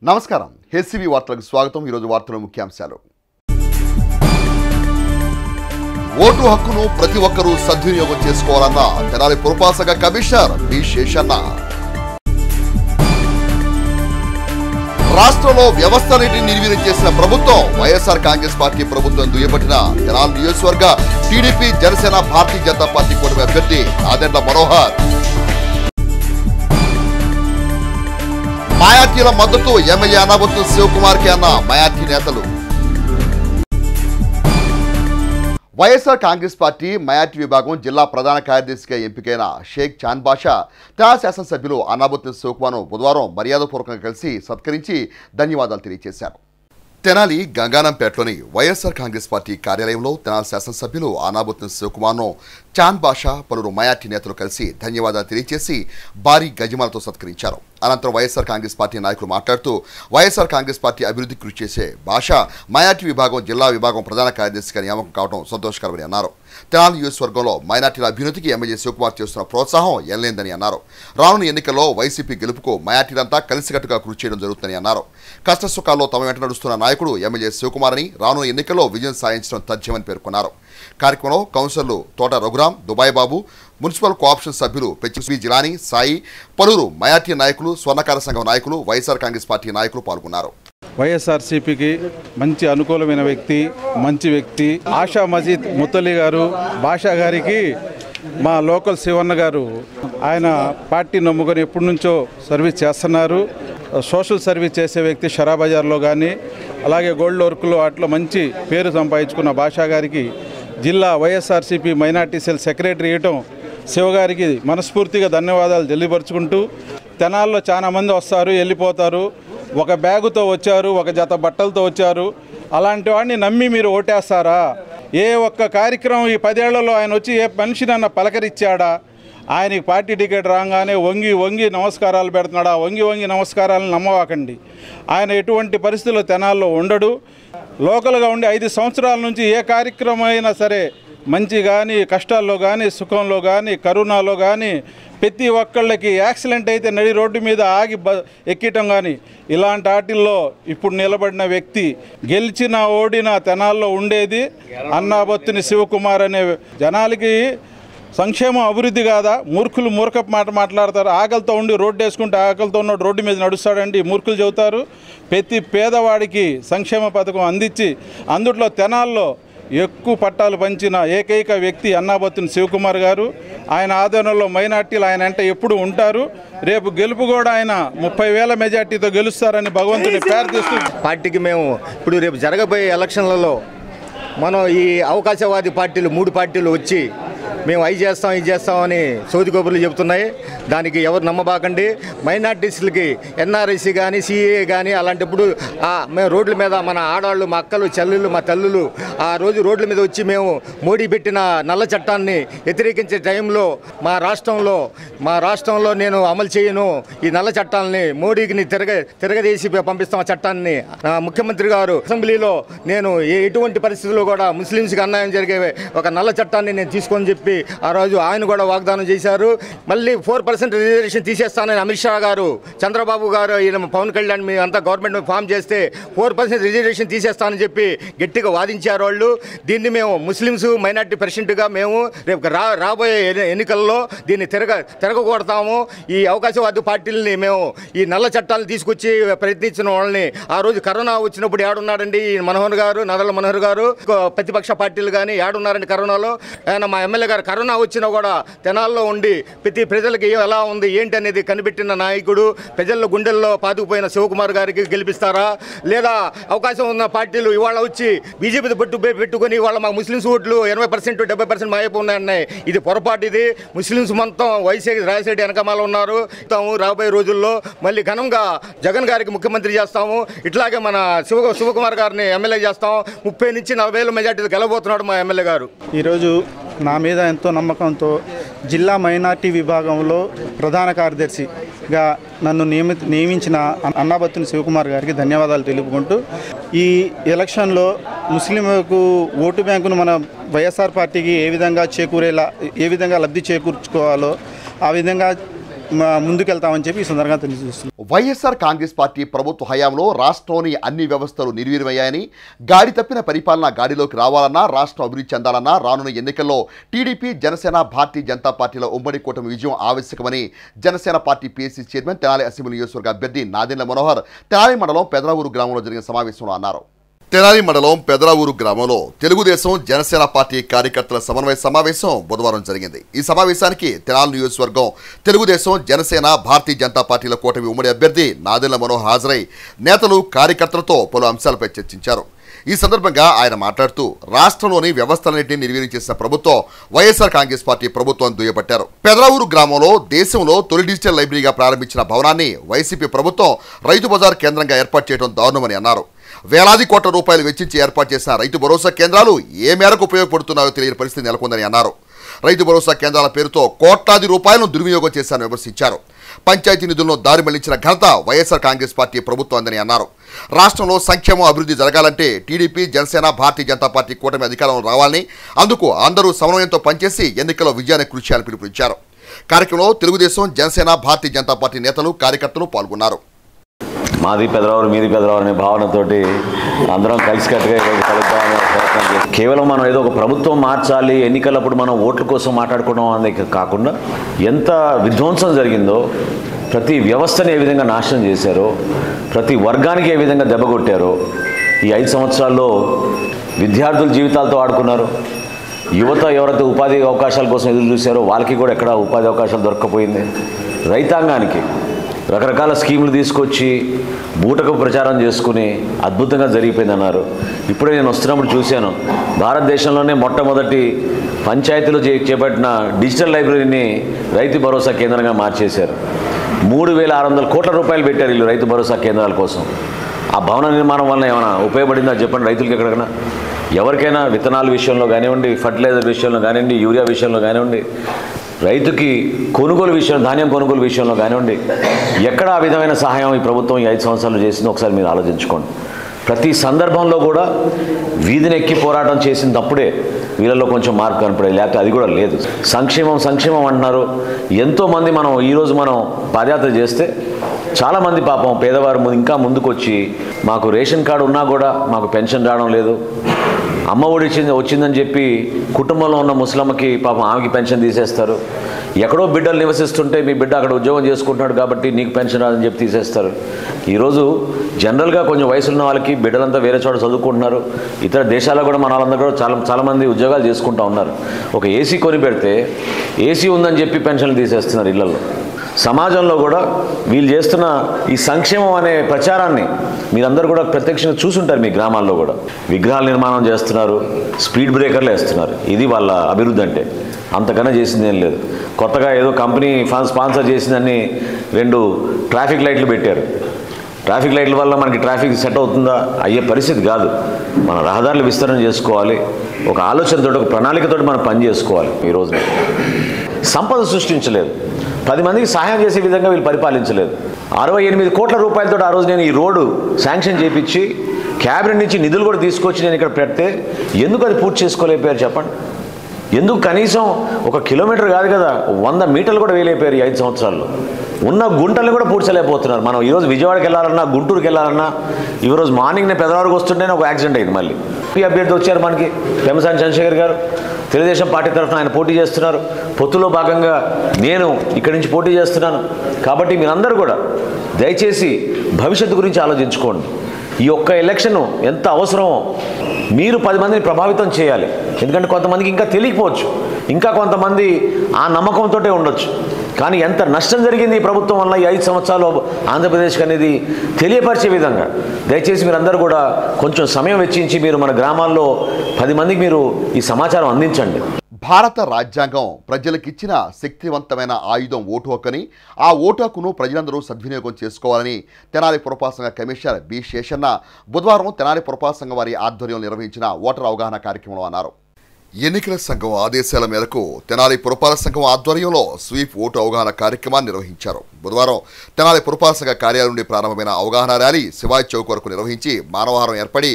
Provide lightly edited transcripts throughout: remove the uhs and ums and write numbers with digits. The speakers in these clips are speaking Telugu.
నమస్కారం హెచ్సివి వార్తలకు స్వాగతం। ఈ రోజు వార్తల ముఖ్యాంశాలు। ఓటు హక్కును ప్రతి ఒక్కరూ సద్వినియోగం చేసుకోవాలన్న తెనాలి పురపాలక కమిషనర్ బి శేషన్న। రాష్ట్రంలో వ్యవస్థలన్నింటినీ నిర్వీర్యం చేసిన ప్రభుత్వం వైఎస్ఆర్ కాంగ్రెస్ పార్టీ ప్రభుత్వం దుయ్యబట్టిన తెనాలి నియోజకవర్గ టీడీపీ జనసేన భారతీయ జనతా పార్టీ కూటమి అభ్యర్థి నాదెండ్ల మనోహర్। మైనార్టీల మద్దతు ఎమ్మెల్యే అన్నాబత్తుని శివకుమార్ కి అన్న మైనార్టీ నేతలు। వైఎస్ఆర్ కాంగ్రెస్ పార్టీ మైనార్టీ విభాగం జిల్లా ప్రధాన కార్యదర్శిగా ఎంపికైన షేక్ చాంద్ బాషా తెనాలి శాసనసభ్యులు అన్నాబత్తుని శివకుమార్ను బుధవారం మర్యాదపూర్వకంగా కలిసి సత్కరించి ధన్యవాదాలు తెలియజేశారు। తెనాలి గంగానంపేటలోని వైఎస్ఆర్ కాంగ్రెస్ పార్టీ కార్యాలయంలో తెనాలి శాసనసభ్యులు అన్నాబత్తుని శివకుమార్ను చాంద్ బాషా పలువురు మైనార్టీ నేతలు కలిసి ధన్యవాదాలు తెలియజేసి భారీ గజమాలతో సత్కరించారు। అనంతరం వైఎస్ఆర్ కాంగ్రెస్ పార్టీ నాయకులు మాట్లాడుతూ వైఎస్ఆర్ కాంగ్రెస్ పార్టీ అభివృద్ధి కృషి చేసే బాషా మైనార్టీ విభాగం జిల్లా విభాగం ప్రధాన కార్యదర్శిగా నియామకం కావడం సంతోషకరమని అన్నారు। తెనాలి నియోజకవర్గంలో మైనార్టీల అభివృద్ధికి ఎమ్మెల్యే శివకుమార్ చేస్తున్న ప్రోత్సాహం ఎనలేనిదని అన్నారు। రానున్న ఎన్నికల్లో వైసీపీ గెలుపుకు మైనార్టీలంతా కలిసికట్టుగా కృషి చేయడం జరుగుతుందని అన్నారు। కష్టసుఖాల్లో తమ వెంట నడుస్తున్న నాయకుడు ఎమ్మెల్యే శివకుమార్ అని రానున్న ఎన్నికల్లో విజయం సాధించడం తథ్యమని పేర్కొన్నారు। కార్యక్రమంలో కౌన్సిలర్లు తోట రఘురాం, దుబాయ్ బాబు, మున్సిపల్ కోఆప్షన్ సభ్యులు పెచ్చి జిలానీ, సాయి, పలువురు మైనార్టీ నాయకులు, స్వర్ణకార సంఘం నాయకులు, వైఎస్ఆర్ కాంగ్రెస్ పార్టీ నాయకులు పాల్గొన్నారు। వైఎస్ఆర్సీపీకి మంచి అనుకూలమైన వ్యక్తి, మంచి వ్యక్తి ఆషా మజీద్ ముత్తలి గారు, బాషా గారికి మా లోకల్ శివన్న గారు ఆయన పార్టీ నమ్ముకొని ఎప్పటి నుంచో సర్వీస్ చేస్తున్నారు। సోషల్ సర్వీస్ చేసే వ్యక్తి షరాబజార్లో కానీ అలాగే గోల్డ్ వర్క్లో అట్లా మంచి పేరు సంపాదించుకున్న బాషా గారికి జిల్లా వైఎస్ఆర్సీపీ మైనార్టీ సెల్ సెక్రటరీ ఇవ్వటం శివగారికి మనస్ఫూర్తిగా ధన్యవాదాలు తెలియపరుచుకుంటూ, తెనాల్లో చాలా మంది వస్తారు వెళ్ళిపోతారు, ఒక బ్యాగుతో వచ్చారు, ఒక జత బట్టలతో వచ్చారు, అలాంటి వాడిని నమ్మి మీరు ఓటేస్తారా? ఏ ఒక్క కార్యక్రమం ఈ 10 ఏళ్లలో ఆయన వచ్చి ఏ మనిషినన్న పలకరిచ్చాడా? ఆయనకి పార్టీ టికెట్ రాగానే వంగి వంగి నమస్కారాలు పెడుతున్నాడా? వంగి వంగి నమస్కారాలను నమ్మవాకండి। ఆయన ఎటువంటి పరిస్థితుల్లో తెనాల్లో ఉండడు। లోకల్గా ఉండి 5 సంవత్సరాల నుంచి ఏ కార్యక్రమం అయినా సరే మంచి కానీ, కష్టాల్లో కానీ, సుఖంలో కానీ, కరోనాలో కానీ ప్రతి ఒక్కళ్ళకి యాక్సిడెంట్ అయితే నడి రోడ్డు మీద ఆగి ఎక్కటం కానీ ఇలాంటి వాటిల్లో ఇప్పుడు నిలబడిన వ్యక్తి, గెలిచిన ఓడిన తెనాల్లో ఉండేది అన్నాబత్తుని శివకుమార్ అనే జనాలకి సంక్షేమం అభివృద్ధి కాదా? మూర్ఖులు మూర్ఖపు మాట మాట్లాడతారు। ఆకలితో ఉండి రోడ్డు వేసుకుంటే ఆకలితో ఉన్న రోడ్డు మీద నడుస్తాడండి మూర్ఖులు చెబుతారు। ప్రతి పేదవాడికి సంక్షేమ పథకం అందించి అందుట్లో తెనాల్లో ఎక్కువ పట్టాలు పంచిన ఏకైక వ్యక్తి అన్నాబత్తుని శివకుమార్ గారు। ఆయన ఆధ్వర్యంలో మైనార్టీలు ఆయన అంటే ఎప్పుడు ఉంటారు। రేపు గెలుపు కూడా ఆయన 30,000 మెజార్టీతో గెలుస్తారని భగవంతుని ప్రార్థిస్తూ పార్టీకి మేము ఇప్పుడు రేపు జరగబోయే ఎలక్షన్లలో మనం ఈ అవకాశవాది పార్టీలు 3 పార్టీలు వచ్చి మేము అవి చేస్తాం ఇది చేస్తామని సోది కబుర్లు చెబుతున్నాయి। దానికి ఎవరు నమ్మబాకండి। మైనార్టీస్లకి ఎన్ఆర్ఐసి కానీ సిఏ కానీ అలాంటప్పుడు మేము రోడ్ల మీద మన ఆడవాళ్ళు, మా అక్కలు, చెల్లెళ్ళు, మా తల్లులు ఆ రోజు రోడ్ల మీద వచ్చి మేము మోడీ పెట్టిన నల్ల చట్టాన్ని వ్యతిరేకించే టైంలో మా రాష్ట్రంలో నేను అమలు చేయను ఈ నల్ల చట్టాలని, మోడీకి తిరగదీసి పంపిస్తాం ఆ చట్టాన్ని। ముఖ్యమంత్రి గారు అసెంబ్లీలో నేను ఎటువంటి పరిస్థితుల్లో కూడా ముస్లింస్కి అన్యాయం జరిగే ఒక నల్ల చట్టాన్ని నేను తీసుకొని చెప్పి ఆ రోజు ఆయన కూడా వాగ్దానం చేశారు। మళ్ళీ 4% రిజర్వేషన్ తీసేస్తానని అమిత్ షా గారు, చంద్రబాబు గారు, ఈయన పవన్ కళ్యాణ్ మీ అంతా గవర్నమెంట్ ఫామ్ చేస్తే 4% రిజర్వేషన్ తీసేస్తానని చెప్పి గట్టిగా వాదించారు వాళ్ళు। దీన్ని మేము ముస్లిమ్స్ మైనార్టీ ప్రెసిడెంట్గా మేము రేపు రాబోయే ఎన్నికల్లో దీన్ని తిరగకూడతాము। ఈ అవకాశవాద పార్టీలని మేము ఈ నల్ల చట్టాలను తీసుకొచ్చి ప్రయత్నించిన వాళ్ళని ఆ రోజు కరోనా వచ్చినప్పుడు ఏడున్నాడండి మనోహర్ గారు, నాదెండ్ల మనోహర్ గారు, ప్రతిపక్ష పార్టీలు కానీ ఏడున్నారండి కరోనాలో? ఆయన మా ఎమ్మెల్యే గారు కరోనా వచ్చినా కూడా తెనాల్లో ఉండి ప్రతి ప్రజలకి ఎలా ఉంది ఏంటి అనేది కనిపెట్టిన నాయకుడు, ప్రజల్లో గుండెల్లో పాతుకుపోయిన శివకుమార్ గారికి గెలిపిస్తారా? లేదా అవకాశం ఉన్న పార్టీలు ఇవాళ వచ్చి బీజేపీ పెట్టుకొని ఇవాళ మా ముస్లింస్ ఓట్లు 80% 70% మాయపు ఉన్నాయన్నాయి। ఇది పొరపాటు। ఇది ముస్లింస్ మొత్తం రాజశేఖర్ వెనకమాల ఉన్నారు। రాబోయే రోజుల్లో మళ్ళీ ఘనంగా జగన్ గారికి ముఖ్యమంత్రి చేస్తాము। ఇట్లాగే మన శివకుమార్ గారిని ఎమ్మెల్యే చేస్తాం। 30 నుంచి 40,000 మెజార్టీలు గెలవబోతున్నాడు మా ఎమ్మెల్యే గారు। ఈరోజు నా మీద ఎంతో నమ్మకంతో జిల్లా మైనార్టీ విభాగంలో ప్రధాన కార్యదర్శిగా నన్ను నియమించిన అన్నాబత్తుని శివకుమార్ గారికి ధన్యవాదాలు తెలుపుకుంటూ, ఈ ఎలక్షన్లో ముస్లింలకు ఓటు బ్యాంకును మన వైఎస్ఆర్ పార్టీకి ఏ విధంగా లబ్ధి చేకూర్చుకోవాలో ఆ విధంగా ముందుకెళ్తామని చెప్పి ఈ సందర్భంగా తెలియజేస్తున్నాం. వైఎస్ఆర్ కాంగ్రెస్ పార్టీ ప్రభుత్వ హయాంలో రాష్ట్రంలోని అన్ని వ్యవస్థలు నిర్వీర్యమయ్యాయని, గాడి తప్పిన పరిపాలన గాడిలోకి రావాలన్నా, రాష్ట్రం అభివృద్ధి చెందాలన్నా రానున్న ఎన్నికల్లో టీడీపీ, జనసేన, భారతీయ జనతా పార్టీల ఉమ్మడి కూటమి విజయం ఆవశ్యకమని Janasena party PSC chairman, Tenali assembly నియోజకవర్గ అభ్యర్థి నాదెండ్ల మనోహర్ తెనాలి మండలం పెదరావూరు గ్రామంలో జరిగిన సమావేశంలో అన్నారు. తెనాలి మండలం పెదరావూరు గ్రామంలో తెలుగుదేశం, జనసేన పార్టీ కార్యకర్తల సమన్వయ సమావేశం బుధవారం జరిగింది. ఈ సమావేశానికి తెనాలి నియోజకవర్గం తెలుగుదేశం, జనసేన, భారతీయ జనతా పార్టీల కూటమి ఉమ్మడి అభ్యర్థి నాదెండ్ల మనోహర్ హాజరై నేతలు, కార్యకర్తలతో పలు అంశాలపై చర్చించారు. ఈ సందర్భంగా ఆయన మాట్లాడుతూ రాష్ట్రంలోని వ్యవస్థలన్నింటినీ నిర్వీర్యం చేసిన ప్రభుత్వం వైఎస్ఆర్ కాంగ్రెస్ పార్టీ ప్రభుత్వం దుయ్యబట్టారు. పెదరావూరు గ్రామంలో దేశంలో తొలి డిజిటల్ లైబ్రరీగా ప్రారంభించిన భవనాన్ని వైసీపీ ప్రభుత్వం రైతు బజార్ కేంద్రంగా ఏర్పాటు చేయడం దారుణమని అన్నారు. వేలాది కోట్ల రూపాయలు వెచ్చించి ఏర్పాటు చేసిన రైతు భరోసా కేంద్రాలు ఏ మేరకు ఉపయోగపడుతున్నాయో తెలియని పరిస్థితి నెలకొందని అన్నారు. రైతు భరోసా కేంద్రాల పేరుతో కోట్లాది రూపాయలను దుర్వినియోగం చేశారని విమర్శించారు. పంచాయతీ నిధులను దారి మళ్లించిన ఘనత వైఎస్ఆర్ కాంగ్రెస్ పార్టీ ప్రభుత్వం అందని అన్నారు. రాష్ట్రంలో సంక్షేమం, అభివృద్ధి జరగాలంటే టీడీపీ, జనసేన, భారతీయ జనతా పార్టీ కూటమి అధికారంలో రావాలని, అందుకు అందరూ సమన్వయంతో పనిచేసి ఎన్నికల్లో విజయాన్ని కృషి చేయాలని పిలుపునిచ్చారు. కార్యక్రమంలో తెలుగుదేశం, జనసేన, భారతీయ జనతా పార్టీ నేతలు, కార్యకర్తలు పాల్గొన్నారు. మాది పెదరావూరు, మీది పెదరావూరు అనే భావనతోటి అందరం కలిసికట్టుగా ఈరోజు కలుద్దామని ప్రయత్నం చేస్తాం. కేవలం మనం ఏదో ఒక ప్రభుత్వం మార్చాలి, ఎన్నికలప్పుడు మనం ఓట్ల కోసం మాట్లాడుకోవడం అనేది కాకుండా ఎంత విధ్వంసం జరిగిందో, ప్రతి వ్యవస్థని ఏ విధంగా నాశనం చేశారో, ప్రతి వర్గానికి ఏ విధంగా దెబ్బ కొట్టారో, ఈ 5 సంవత్సరాల్లో విద్యార్థుల జీవితాలతో ఆడుకున్నారు. యువత ఎవరైతే ఉపాధి అవకాశాల కోసం ఎదురు చూశారో వాళ్ళకి కూడా ఎక్కడ ఉపాధి అవకాశాలు దొరక్కపోయింది. రైతాంగానికి రకరకాల స్కీములు తీసుకొచ్చి బూటకు ప్రచారం చేసుకుని అద్భుతంగా జరిగిపోయిందన్నారు. ఇప్పుడే నేను వస్తున్నప్పుడు చూశాను, భారతదేశంలోనే మొట్టమొదటి పంచాయతీలో చేపట్టిన డిజిటల్ లైబ్రరీని రైతు భరోసా కేంద్రంగా మార్చేశారు. 3600 కోట్ల రూపాయలు పెట్టారు వీళ్ళు రైతు భరోసా కేంద్రాల కోసం. ఆ భవన నిర్మాణం వల్ల ఏమైనా ఉపయోగపడిందా చెప్పండి రైతులకి? ఎక్కడికైనా ఎవరికైనా విత్తనాల విషయంలో కానివ్వండి, ఫర్టిలైజర్ విషయంలో కానివ్వండి, యూరియా విషయంలో కానివ్వండి, రైతుకి కొనుగోలు విషయం, ధాన్యం కొనుగోలు విషయంలో కానివ్వండి, ఎక్కడ ఆ విధమైన సహాయం ఈ ప్రభుత్వం ఈ 5 సంవత్సరాలు చేసిందో ఒకసారి మీరు ఆలోచించుకోండి. ప్రతి సందర్భంలో కూడా వీధినెక్కి పోరాటం చేసినప్పుడే వీళ్ళలో కొంచెం మార్పు కనపడేది, లేకపోతే అది కూడా లేదు. సంక్షేమం సంక్షేమం అంటున్నారు. ఎంతోమంది ఈరోజు మనం పాదయాత్ర చేస్తే చాలామంది పాపం పేదవారు ఇంకా ముందుకొచ్చి మాకు రేషన్ కార్డు ఉన్నా కూడా మాకు పెన్షన్ రావడం లేదు, అమ్మ ఒడి వచ్చిందని చెప్పి కుటుంబంలో ఉన్న ముసలమ్మకి పాపం ఆమెకి పెన్షన్ తీసేస్తారు. ఎక్కడో బిడ్డలు నివసిస్తుంటే మీ బిడ్డ అక్కడ ఉద్యోగం చేసుకుంటున్నాడు కాబట్టి నీకు పెన్షన్ రాదని చెప్పి తీసేస్తారు. ఈరోజు జనరల్గా కొంచెం వయసున్న వాళ్ళకి బిడ్డలంతా వేరే చోట చదువుకుంటున్నారు. ఇతర దేశాల్లో కూడా మన వాళ్ళందరూ కూడా చాలామంది ఉద్యోగాలు చేసుకుంటూ ఉన్నారు. ఒక ఏసీ కొని పెడితే ఏసీ ఉందని చెప్పి పెన్షన్లు తీసేస్తున్నారు ఇళ్లలో. సమాజంలో కూడా వీళ్ళు చేస్తున్న ఈ సంక్షేమం అనే ప్రచారాన్ని మీరందరూ కూడా ప్రత్యక్షంగా చూసుంటారు. మీ గ్రామాల్లో కూడా విగ్రహాల నిర్మాణం చేస్తున్నారు, స్పీడ్ బ్రేకర్లు వేస్తున్నారు. ఇది వాళ్ళ అభివృద్ధి అంటే. అంతకన్నా చేసింది ఏం లేదు. కొత్తగా ఏదో కంపెనీ స్పాన్సర్ చేసిందని 2 ట్రాఫిక్ లైట్లు పెట్టారు. ట్రాఫిక్ లైట్ల వల్ల మనకి ట్రాఫిక్ సెట్ అవుతుందా? అయ్యే పరిస్థితి కాదు. మన రహదారులు విస్తరణ చేసుకోవాలి, ఒక ఆలోచనతో, ఒక ప్రణాళికతో మనం పని చేసుకోవాలి. ఈ రోజున సంపద సృష్టించలేదు, 10 మందికి సహాయం చేసే విధంగా వీళ్ళు పరిపాలించలేదు. 68 కోట్ల రూపాయలతో ఆ రోజు నేను ఈ రోడ్డు శాంక్షన్ చేయించి క్యాబినెట్ నుంచి నిధులు కూడా తీసుకొచ్చి నేను ఇక్కడ పెడితే ఎందుకు అది పూర్తి చేసుకోలేకపోయారు చెప్పండి? ఎందుకు కనీసం 1 కిలోమీటర్ కాదు కదా, 100 మీటర్లు కూడా వేయలేకపోయారు ఈ 5 సంవత్సరాల్లో. ఉన్న గుంటల్ని కూడా పూడ్చలేకపోతున్నారు. మనం ఈరోజు విజయవాడకి వెళ్ళాలన్నా, గుంటూరుకి వెళ్ళాలన్నా, ఈరోజు మార్నింగ్ నేను పెదరావూరుకి వస్తుంటేనే ఒక యాక్సిడెంట్ అయింది. మళ్ళీ అభ్యర్థి వచ్చారు మనకి, పెమ్మసాని చంద్రశేఖర్ గారు, తెలుగుదేశం పార్టీ తరఫున ఆయన పోటీ చేస్తున్నారు. పొత్తులో భాగంగా నేను ఇక్కడి నుంచి పోటీ చేస్తున్నాను. కాబట్టి మీరందరూ కూడా దయచేసి భవిష్యత్తు గురించి ఆలోచించుకోండి. ఈ ఒక్క ఎలక్షన్ ఎంత అవసరమో మీరు 10 మందిని ప్రభావితం చేయాలి. ఎందుకంటే కొంతమందికి ఇంకా తెలియకపోవచ్చు, ఇంకా కొంతమంది ఆ నమ్మకంతో ఉండొచ్చు. కానీ ఎంత నష్టం జరిగింది ఈ ప్రభుత్వం వల్ల ఈ 5 సంవత్సరాలు ఆంధ్రప్రదేశ్కి అనేది తెలియపరిచే విధంగా దయచేసి మీరందరూ కూడా కొంచెం సమయం వెచ్చించి మీరు మన గ్రామాల్లో 10 మందికి మీరు ఈ సమాచారం అందించండి. భారత రాజ్యాంగం ప్రజలకిచ్చిన శక్తివంతమైన ఆయుధం ఓటు హక్కుని, ఆ ఓటు హక్కును ప్రజలందరూ సద్వినియోగం చేసుకోవాలని తెనాలి పురపాలక సంఘ కమిషనర్ బి శేషన్న బుధవారం తెనాలి పురపాలక సంఘం వారి ఆధ్వర్యంలో నిర్వహించిన ఓటర్ అవగాహన కార్యక్రమంలో అన్నారు. ఎన్నికల సంఘం ఆదేశాల మేరకు తెనాలి పురపాలక సంఘం ఆధ్వర్యంలో స్వీప్ ఓటు అవగాహన కార్యక్రమాన్ని నిర్వహించారు. బుధవారం తెనాలి పురపాలక సంఘ కార్యాలయం నుండి ప్రారంభమైన అవగాహన ర్యాలీ శివాజీ చౌక్ వరకు నిర్వహించి మానవహారం ఏర్పడి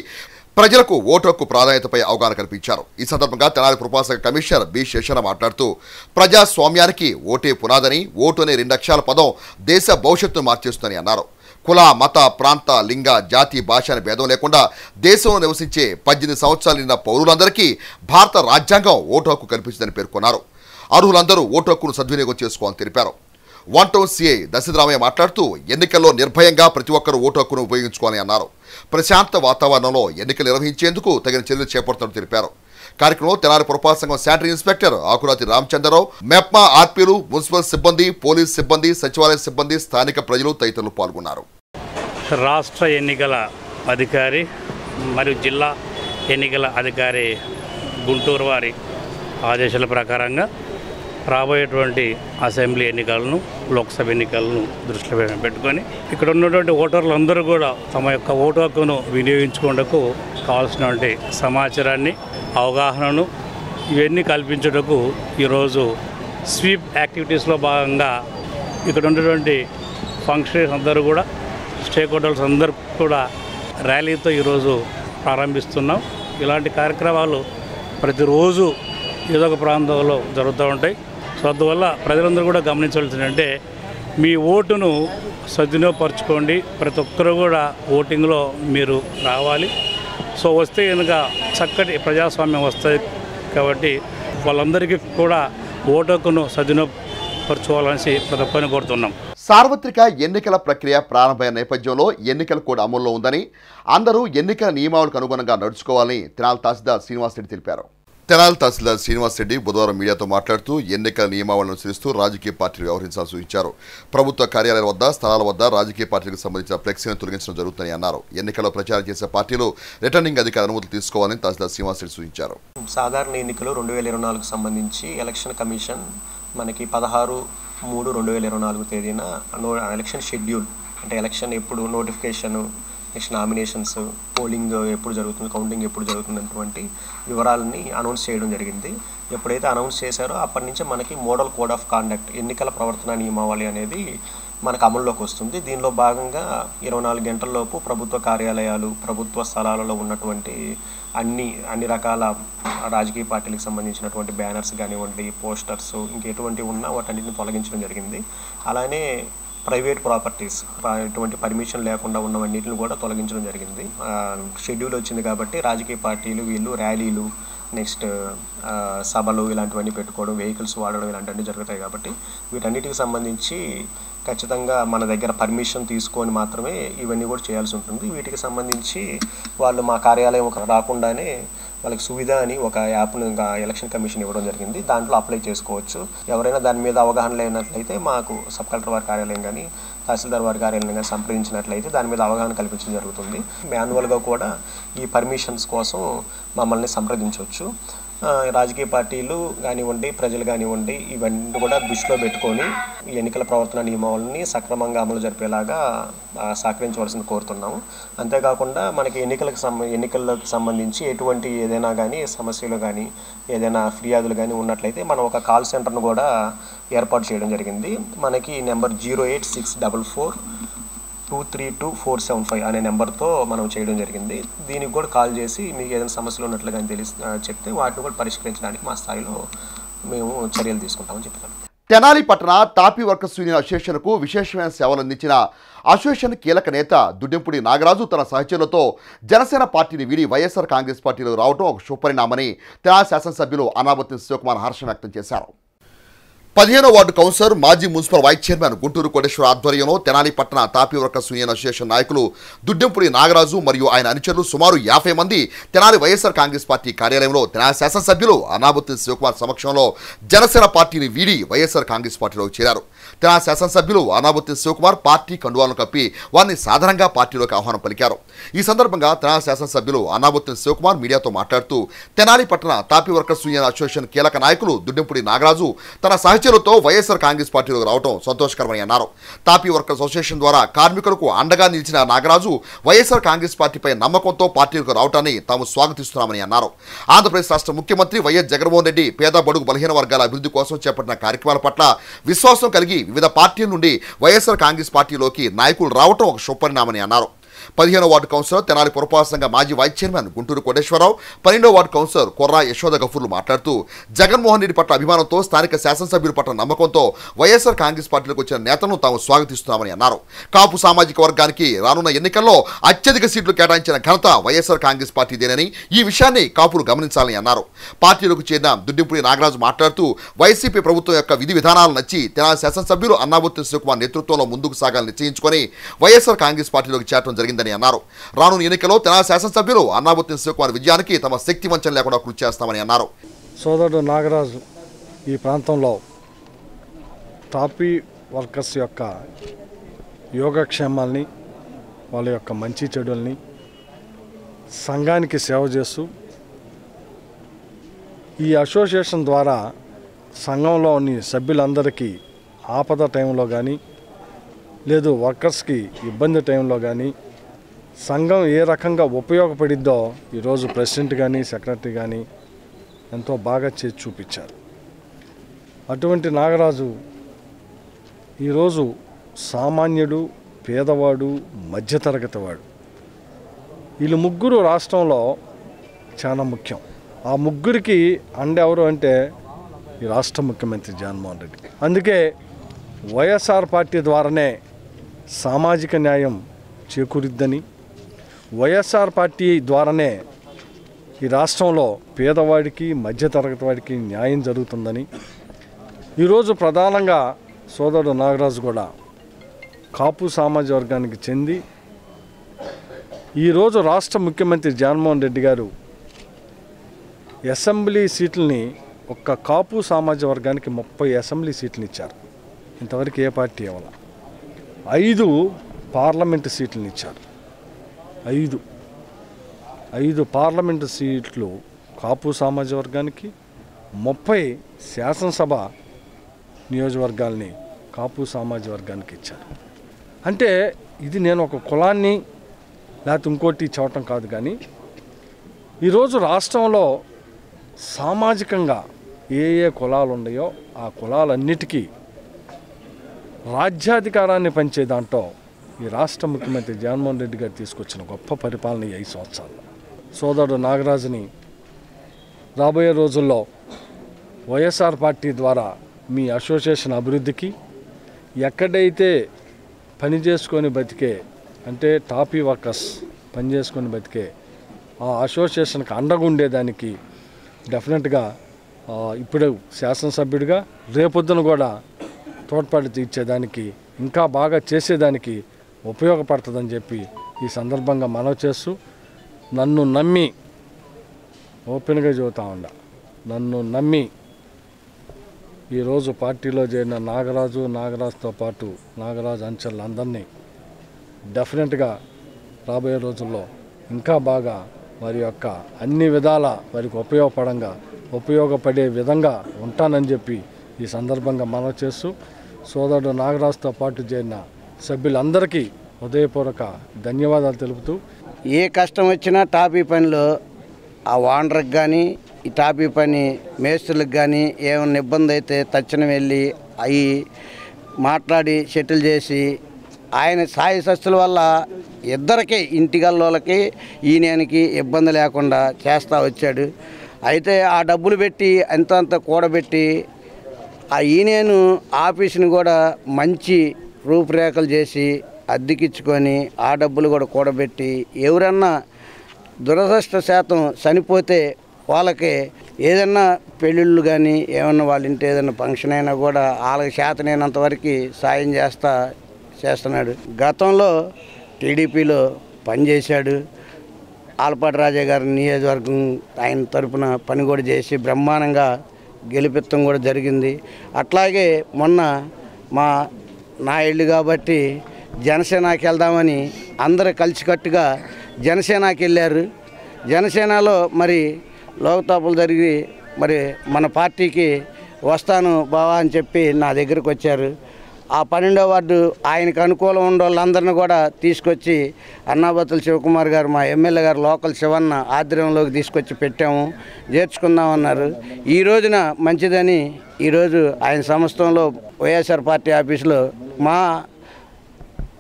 ప్రజలకు ఓటు హక్కు ప్రాధాన్యతపై అవగాహన కల్పించారు. ఈ సందర్భంగా తెనాలి పురపాలక కమిషనర్ బి శేషన్న మాట్లాడుతూ ప్రజాస్వామ్యానికి ఓటే పునాదని, ఓటు అనే 2 అక్షరాల పదం దేశ భవిష్యత్తును మార్చేస్తుందని అన్నారు. కుల, మత, ప్రాంత, లింగ, జాతి, భాష అనే భేదం లేకుండా దేశంలో నివసించే 18 సంవత్సరాలు నిండిన పౌరులందరికీ భారత రాజ్యాంగం ఓటు హక్కు కల్పించిందని పేర్కొన్నారు. అర్హులందరూ ఓటు హక్కును సద్వినియోగం చేసుకోవాలని తెలిపారు. 1 టౌన్ సిఐ దశరథరామయ్య మాట్లాడుతూ ఎన్నికల్లో నిర్భయంగా ప్రతి ఒక్కరూ ఓటు హక్కును ఉపయోగించుకోవాలని అన్నారు. ప్రశాంత వాతావరణంలో ఎన్నికలు నిర్వహించేందుకు తగిన చర్యలు చేపడుతున్నట్టు తెలిపారు. కార్యక్రమంలో తెనాలి పురపాలక సంఘం శానిటరీ ఇన్స్పెక్టర్ ఆకురాతి రామచంద్రరావు, మెప్మా ఆర్పీలు, మున్సిపల్ సిబ్బంది, పోలీస్ సిబ్బంది, సచివాలయ సిబ్బంది, స్థానిక ప్రజలు తదితరులు పాల్గొన్నారు. రాష్ట్ర ఎన్నికల అధికారి మరియు జిల్లా ఎన్నికల అధికారి గుంటూరు వారి ఆదేశాల ప్రకారంగా రాబోయేటువంటి అసెంబ్లీ ఎన్నికలను, లోక్సభ ఎన్నికలను దృష్టిలో పెట్టుకొని ఇక్కడ ఉన్నటువంటి ఓటర్లందరూ కూడా తమ యొక్క ఓటు హక్కును వినియోగించుకోవడానికి కావాల్సినటువంటి సమాచారాన్ని, అవగాహనను ఇవన్నీ కల్పించుటకు ఈరోజు స్వీప్ యాక్టివిటీస్లో భాగంగా ఇక్కడ ఉన్నటువంటి ఫంక్షనరీస్ అందరూ కూడా, స్టేక్ హోల్డర్స్ అందరూ కూడా ర్యాలీతో ఈరోజు ప్రారంభిస్తున్నాం. ఇలాంటి కార్యక్రమాలు ప్రతిరోజు ఏదో ఒక ప్రాంతంలో జరుగుతూ ఉంటాయి. సో అందువల్ల ప్రజలందరూ కూడా గమనించాల్సిందంటే మీ ఓటును సద్వినియోగపరచుకోండి. ప్రతి ఒక్కరూ కూడా ఓటింగ్లో మీరు రావాలి. సో వస్తే కనుక చక్కటి ప్రజాస్వామ్యం వస్తుంది. కాబట్టి వాళ్ళందరికీ కూడా ఓటు హక్కును సద్వినియోగపరచుకోవాలని ప్రతి ఒక్కరిని కోరుతున్నాం. సార్వత్రిక ఎన్నికల ప్రక్రియ ప్రారంభమైన నేపథ్యంలో ఎన్నికల కోడ్ అమల్లో ఉందని, అందరూ ఎన్నికల నియమావళికి అనుగుణంగా నడుచుకోవాలని తెనాలి తహసీల్దార్ శ్రీనివాసరెడ్డి తెలిపారు. తెనాలి తహసీల్దార్ శ్రీనివాసరెడ్డి బుధవారం మీడియాతో మాట్లాడుతూ ఎన్నికల నియమావళిని అనుసరిస్తూ రాజకీయ పార్టీలు వ్యవహరించాలని సూచించారు. ప్రభుత్వ కార్యాలయాల వద్ద, స్థలాల వద్ద రాజకీయ పార్టీలకు సంబంధించిన ఫ్లెక్సీలను తొలగించడం జరుగుతుందని అన్నారు. ఎన్నికల్లో ప్రచారం చేసే పార్టీలు రిటర్నింగ్ అధికారి అనుమతులు తీసుకోవాలని తహసీల్దార్ శ్రీనివాసరెడ్డి సూచించారు. సాధారణ ఎన్నికలు 2024కు సంబంధించి ఎలక్షన్ కమిషన్ మనకి 16/3/2024 తేదీన ఎలక్షన్ షెడ్యూల్, అంటే ఎలక్షన్ ఎప్పుడు, నోటిఫికేషను, నెక్స్ట్ నామినేషన్స్, పోలింగ్ ఎప్పుడు జరుగుతుంది, కౌంటింగ్ ఎప్పుడు జరుగుతుంది అటువంటి వివరాలని అనౌన్స్ చేయడం జరిగింది. ఎప్పుడైతే అనౌన్స్ చేశారో అప్పటి నుంచే మనకి మోడల్ కోడ్ ఆఫ్ కాండక్ట్, ఎన్నికల ప్రవర్తన నియమావళి అనేది మనకు అమల్లోకి వస్తుంది. దీనిలో భాగంగా 24 గంటల్లోపు ప్రభుత్వ కార్యాలయాలు, ప్రభుత్వ స్థలాలలో ఉన్నటువంటి అన్ని రకాల రాజకీయ పార్టీలకు సంబంధించినటువంటి బ్యానర్స్ కానివ్వండి, పోస్టర్స్, ఇంకెటువంటివి ఉన్నా వాటన్నిటిని తొలగించడం జరిగింది. అలానే ప్రైవేట్ ప్రాపర్టీస్, ఎటువంటి పర్మిషన్ లేకుండా ఉన్నవన్నిటిని కూడా తొలగించడం జరిగింది. షెడ్యూల్ వచ్చింది కాబట్టి రాజకీయ పార్టీలు వీళ్ళు ర్యాలీలు, నెక్స్ట్ సభలు ఇలాంటివన్నీ పెట్టుకోవడం, వెహికల్స్ వాడడం ఇలాంటివన్నీ జరుగుతాయి. కాబట్టి వీటన్నిటికి సంబంధించి ఖచ్చితంగా మన దగ్గర పర్మిషన్ తీసుకొని మాత్రమే ఇవన్నీ కూడా చేయాల్సి ఉంటుంది. వీటికి సంబంధించి వాళ్ళు మా కార్యాలయం రాకుండానే వాళ్ళకి సువిధ అని ఒక యాప్ను ఎలక్షన్ కమిషన్ ఇవ్వడం జరిగింది. దాంట్లో అప్లై చేసుకోవచ్చు. ఎవరైనా దాని మీద అవగాహన లేనట్లయితే మాకు సబ్ కలెక్టర్ వారి కార్యాలయం కానీ, తహసీల్దార్ వారి కార్యాలయం కానీ సంప్రదించినట్లయితే దాని మీద అవగాహన కల్పించడం జరుగుతుంది. మాన్యువల్గా కూడా ఈ పర్మిషన్స్ కోసం మమ్మల్ని సంప్రదించవచ్చు. రాజకీయ పార్టీలు కానివ్వండి, ప్రజలు కానివ్వండి, ఇవన్నీ కూడా దృష్టిలో పెట్టుకొని ఈ ఎన్నికల ప్రవర్తన నియమావళిని సక్రమంగా అమలు జరిపేలాగా సహకరించవలసింది కోరుతున్నాము. అంతేకాకుండా మనకి ఎన్నికలకు సంబంధించి ఎటువంటి ఏదైనా కానీ సమస్యలు కానీ, ఏదైనా ఫిర్యాదులు కానీ ఉన్నట్లయితే మనం ఒక కాల్ సెంటర్ను కూడా ఏర్పాటు చేయడం జరిగింది. మనకి నెంబర్ 08644232475 అనే నెంబర్తో మనం చేయడం జరిగింది. దీనికి కూడా కాల్ చేసి మీకు ఏదైనా సమస్యలు ఉన్నట్లు కానీ చెప్తే వాటిని కూడా పరిష్కరించడానికి మా స్థాయిలో మేము చర్యలు తీసుకుంటామని చెప్తాను. తెనాలి పట్టణ టాపీ వర్కర్స్ యూనియన్ అసోసియేషన్కు విశేషమైన సేవలు అందించిన అసోసియేషన్ కీలక నేత దుడ్డెంపుడి నాగరాజు తన సహచరులతో జనసేన పార్టీని వీడి వైఎస్ఆర్ కాంగ్రెస్ పార్టీలో రావడం ఒక శుభపరిణామని తెనాలి శాసనసభ్యులు అనాబత్తి శివకుమార్ హర్షం వ్యక్తం చేశారు. 15వ వార్డు కౌన్సిలర్, మాజీ municipal vice chairman Guntur Koteswara ఆధ్వర్యంలో తెనాలి పట్టణ టాపీ వర్కర్స్ యూనియన్ అసోసియేషన్ నాయకులు దుడ్డెంపుడి నాగరాజు మరియు ఆయన అనుచరులు సుమారు 50 మంది తెనాలి వైఎస్ఆర్ కాంగ్రెస్ పార్టీ కార్యాలయంలో తెనాలి శాసనసభ్యులు అనాబత్తి శివకుమార్ సమక్షంలో జనసేన పార్టీని వీడి వైఎస్ఆర్ కాంగ్రెస్ పార్టీలో చేరారు. తెనాలి శాసనసభ్యులు అనాబత్తి శివకుమార్ పార్టీ కండువాలను కప్పి వారిని సాధారణంగా పార్టీలోకి ఆహ్వానం పలికారు. ఈ సందర్భంగా తెనాలి శాసనసభ్యులు అనాబత్తి శివకుమార్ మీడియాతో మాట్లాడుతూ తెనాలి పట్టణ టాపీ వర్కర్స్ యూనియన్ అసోసియేషన్ కీలక నాయకులు దుడ్డెంపుడి నాగరాజు తన సహచరులతో వైఎస్ఆర్ కాంగ్రెస్ పార్టీలోకి రావడం సంతోషకరమని అన్నారు. టాపీ వర్కర్స్ అసోసియేషన్ ద్వారా కార్మికులకు అండగా నిలిచిన నాగరాజు వైఎస్ఆర్ కాంగ్రెస్ పార్టీపై నమ్మకంతో పార్టీలకు రావడాన్ని తాము స్వాగతిస్తున్నామని అన్నారు. ఆంధ్రప్రదేశ్ రాష్ట్ర ముఖ్యమంత్రి వైఎస్ జగన్మోహన్ రెడ్డి పేద బడుగు బలహీన వర్గాల అభివృద్ధి కోసం చేపట్టిన కార్యక్రమాల పట్ల విశ్వాసం కలిగి వివిధ పార్టీల నుండి వైఎస్ఆర్ కాంగ్రెస్ పార్టీలోకి నాయకులు రావడం ఒక శుభపరిణామని అన్నారు. 15వ వార్డు కౌన్సిలర్ తెనాలి పురపాలక సంఘ మాజీ వైస్ చైర్మన్ గుంటూరు కోటేశ్వరరావు, 12వ వార్డు కౌన్సిలర్ కొర్రా యశోద గఫూర్లు మాట్లాడుతూ జగన్మోహన్ రెడ్డి పట్ల అభిమానంతో స్థానిక శాసనసభ్యుల పట్ల నమ్మకంతో వైఎస్ఆర్ కాంగ్రెస్ పార్టీలోకి వచ్చిన నేతలను తాము స్వాగతిస్తున్నామని అన్నారు. కాపు సామాజిక వర్గానికి రానున్న ఎన్నికల్లో అత్యధిక సీట్లు కేటాయించిన ఘనత వైఎస్ఆర్ కాంగ్రెస్ పార్టీదేనని, ఈ విషయాన్ని కాపులు గమనించాలని అన్నారు. పార్టీలోకి చేరిన దుడ్డింపుడి నాగరాజు మాట్లాడుతూ వైసీపీ ప్రభుత్వం యొక్క విధి విధానాలు నచ్చి తెనాలి శాసనసభ్యులు అన్నాబత్తుని శివకుమార్ నేతృత్వంలో ముందుకు సాగాలని నిశ్చయించుకొని వైఎస్ఆర్ కాంగ్రెస్ పార్టీలోకి చేరడం జరిగిందని అన్నారు. రానున్న ఎన్నికల్లో తెనాలి శాసనసభ్యులు అన్నాబత్తుని శివకుమార్ విజయానికి తమ శక్తి వంచన లేకుండా కృషి చేస్తామని అన్నారు. సోదరుడు నాగరాజు ఈ ప్రాంతంలో టాపీ వర్కర్స్ యొక్క యోగక్షేమాల్ని, వాళ్ళ యొక్క మంచి చెడుల్ని సంఘానికి సేవ చేస్తూ ఈ అసోసియేషన్ ద్వారా సంఘంలోని సభ్యులందరికీ ఆపద టైంలో కానీ, లేదు వర్కర్స్కి ఇబ్బంది టైంలో కానీ సంఘం ఏ రకంగా ఉపయోగపడిద్దో ఈరోజు ప్రెసిడెంట్ కానీ సెక్రటరీ కానీ ఎంతో బాగా చేసి చూపించారు. అటువంటి నాగరాజు ఈరోజు సామాన్యుడు, పేదవాడు, మధ్యతరగతి వాడు, వీళ్ళు ముగ్గురు రాష్ట్రంలో చాలా ముఖ్యం. ఆ ముగ్గురికి అండెవరు అంటే ఈ రాష్ట్ర ముఖ్యమంత్రి జగన్మోహన్ రెడ్డి. అందుకే వైఎస్ఆర్ పార్టీ ద్వారానే సామాజిక న్యాయం చేకూరిద్దని, వైఎస్ఆర్ పార్టీ ద్వారానే ఈ రాష్ట్రంలో పేదవాడికి, మధ్యతరగతి వాడికి న్యాయం జరుగుతుందని ఈరోజు ప్రధానంగా సోదరుడు నాగరాజు కూడా కాపు సామాజిక వర్గానికి చెంది ఈరోజు రాష్ట్ర ముఖ్యమంత్రి జగన్మోహన్ రెడ్డి గారు అసెంబ్లీ సీట్లని ఒక్క కాపు సామాజిక వర్గానికి 30 అసెంబ్లీ సీట్లు ఇచ్చారు. ఇంతవరకు ఏ పార్టీ ఇవ్వాల. 5 పార్లమెంటు సీట్లను ఇచ్చారు. 5 పార్లమెంటు సీట్లు కాపు సామాజిక వర్గానికి, 30 శాసనసభ నియోజకవర్గాల్ని కాపు సామాజిక వర్గానికి ఇచ్చారు. అంటే ఇది నేను ఒక కులాన్ని లేకపోతే ఇంకోటి చెప్పటం కాదు, కానీ ఈరోజు రాష్ట్రంలో సామాజికంగా ఏ కులాలు ఉన్నాయో ఆ కులాలన్నిటికీ రాజ్యాధికారాన్ని పంచే దాంట్లో ఈ రాష్ట్ర ముఖ్యమంత్రి జగన్మోహన్ రెడ్డి గారు తీసుకొచ్చిన గొప్ప పరిపాలన 5 సంవత్సరాల్లో. సోదరుడు నాగరాజుని రాబోయే రోజుల్లో వైఎస్ఆర్ పార్టీ ద్వారా మీ అసోసియేషన్ అభివృద్ధికి, ఎక్కడైతే పని చేసుకొని బతికే అంటే టాపీ వర్కర్స్ పని చేసుకొని బతికే ఆ అసోసియేషన్కి అండగా ఉండేదానికి డెఫినెట్గా ఇప్పుడు శాసనసభ్యుడిగా రేపొద్దున కూడా తోడ్పాటు ఇచ్చేదానికి, ఇంకా బాగా చేసేదానికి ఉపయోగపడుతుందని చెప్పి ఈ సందర్భంగా మనవి చేస్తూ, నన్ను నమ్మి ఓపెన్గా చెబుతా ఉండ, నన్ను నమ్మి ఈరోజు పార్టీలో చేరిన నాగరాజుతో పాటు నాగరాజు అంచెలందరినీ డెఫినెట్గా రాబోయే రోజుల్లో ఇంకా బాగా వారి యొక్క అన్ని విధాల వారికి ఉపయోగపడే విధంగా ఉంటానని చెప్పి ఈ సందర్భంగా మనవి చేస్తూ, సోదరుడు నాగరాజుతో పాటు చేరిన సభ్యులందరికీ హృదయపూర్వక ధన్యవాదాలు తెలుపుతూ, ఏ కష్టం వచ్చినా టాపీ పనిలో ఆ ఓనర్కి కానీ ఈ టాపీ పని మేస్త్రులకు కానీ ఏమైనా ఇబ్బంది అయితే తక్షణం వెళ్ళి అవి మాట్లాడి సెటిల్ చేసి ఆయన సాయి శక్తుల వల్ల ఇద్దరికి ఇంటిగల్లోళ్ళకి ఈయనకి ఇబ్బంది లేకుండా చేస్తూ వచ్చాడు. అయితే ఆ డబ్బులు పెట్టి అంత కూడబెట్టి ఆ ఈయనేను ఆఫీసుని కూడా మంచి రూపురేఖలు చేసి అద్దెకిచ్చుకొని ఆ డబ్బులు కూడా కూడబెట్టి ఎవరన్నా దురదృష్ట శాతం చనిపోతే వాళ్ళకి ఏదన్నా పెళ్ళిళ్ళు కానీ ఏమన్నా వాళ్ళ ఇంటి ఏదైనా ఫంక్షన్ అయినా కూడా వాళ్ళకి శాతనైనంత వరకు సాయం చేస్తున్నాడు. గతంలో టీడీపీలో పనిచేశాడు. ఆలపాటి రాజా గారి నియోజకవర్గం ఆయన తరపున పని కూడా చేసి బ్రహ్మాండంగా గెలిపించడం కూడా జరిగింది. అట్లాగే మొన్న నా ఇల్లు కాబట్టి జనసేనకి వెళ్దామని అందరూ కలిసికట్టుగా జనసేనకి వెళ్ళారు. జనసేనలో మరి లోకతాపులు జరిగి మరి మన పార్టీకి వస్తాను బావా అని చెప్పి నా దగ్గరికి వచ్చారు. ఆ 12వ వార్డు ఆయనకు అనుకూలం ఉన్న వాళ్ళందరినీ కూడా తీసుకొచ్చి అన్నాబత్తుల శివకుమార్ గారు మా ఎమ్మెల్యే గారు లోకల్ శివన్న ఆధ్వర్యంలోకి తీసుకొచ్చి పెట్టాము, చేర్చుకుందామన్నారు. ఈ రోజున మంచిదని ఈరోజు ఆయన సంస్థలో వైఎస్ఆర్ పార్టీ ఆఫీసులో మా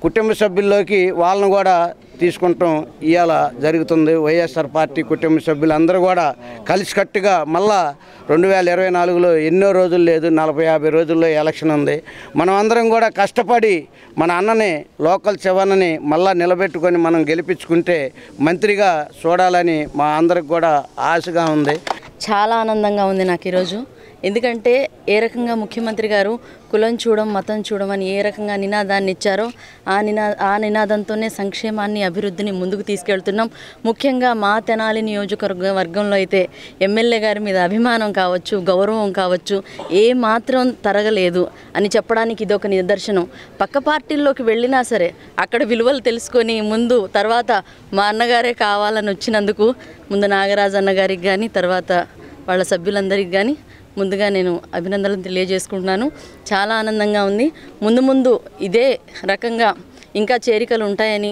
కుటుంబ సభ్యుల్లోకి వాళ్ళను కూడా తీసుకుంటాం ఇవాళ జరుగుతుంది. వైఎస్ఆర్ పార్టీ కుటుంబ సభ్యులందరూ కూడా కలిసికట్టుగా మళ్ళా 2024లో ఎన్నో రోజులు లేదు, 40-50 రోజుల్లో ఎలక్షన్ ఉంది. మనం అందరం కూడా కష్టపడి మన అన్నని లోకల్ శివన్నని మళ్ళా నిలబెట్టుకొని మనం గెలిపించుకుంటే మంత్రిగా చూడాలని మా అందరికి కూడా ఆశగా ఉంది. చాలా ఆనందంగా ఉంది నాకు ఈరోజు. ఎందుకంటే ఏ రకంగా ముఖ్యమంత్రి గారు కులం చూడం మతం చూడమని ఏ రకంగా నినాదాన్ని ఇచ్చారో ఆ నినాదంతోనే సంక్షేమాన్ని అభివృద్ధిని ముందుకు తీసుకెళ్తున్నాం. ముఖ్యంగా మా తెనాలి నియోజకవర్గంలో అయితే ఎమ్మెల్యే గారి మీద అభిమానం కావచ్చు, గౌరవం కావచ్చు ఏ మాత్రం తరగలేదు అని చెప్పడానికి ఇదొక నిదర్శనం. పక్క పార్టీల్లోకి వెళ్ళినా సరే అక్కడ విలువలు తెలుసుకొని ముందు తర్వాత మా అన్నగారే కావాలని వచ్చినందుకు ముందు నాగరాజు అన్నగారికి కానీ తర్వాత వాళ్ళ సభ్యులందరికీ కానీ ముందుగా నేను అభినందనలు తెలియజేసుకుంటున్నాను. చాలా ఆనందంగా ఉంది. ముందు ఇదే రకంగా ఇంకా చేరికలు ఉంటాయని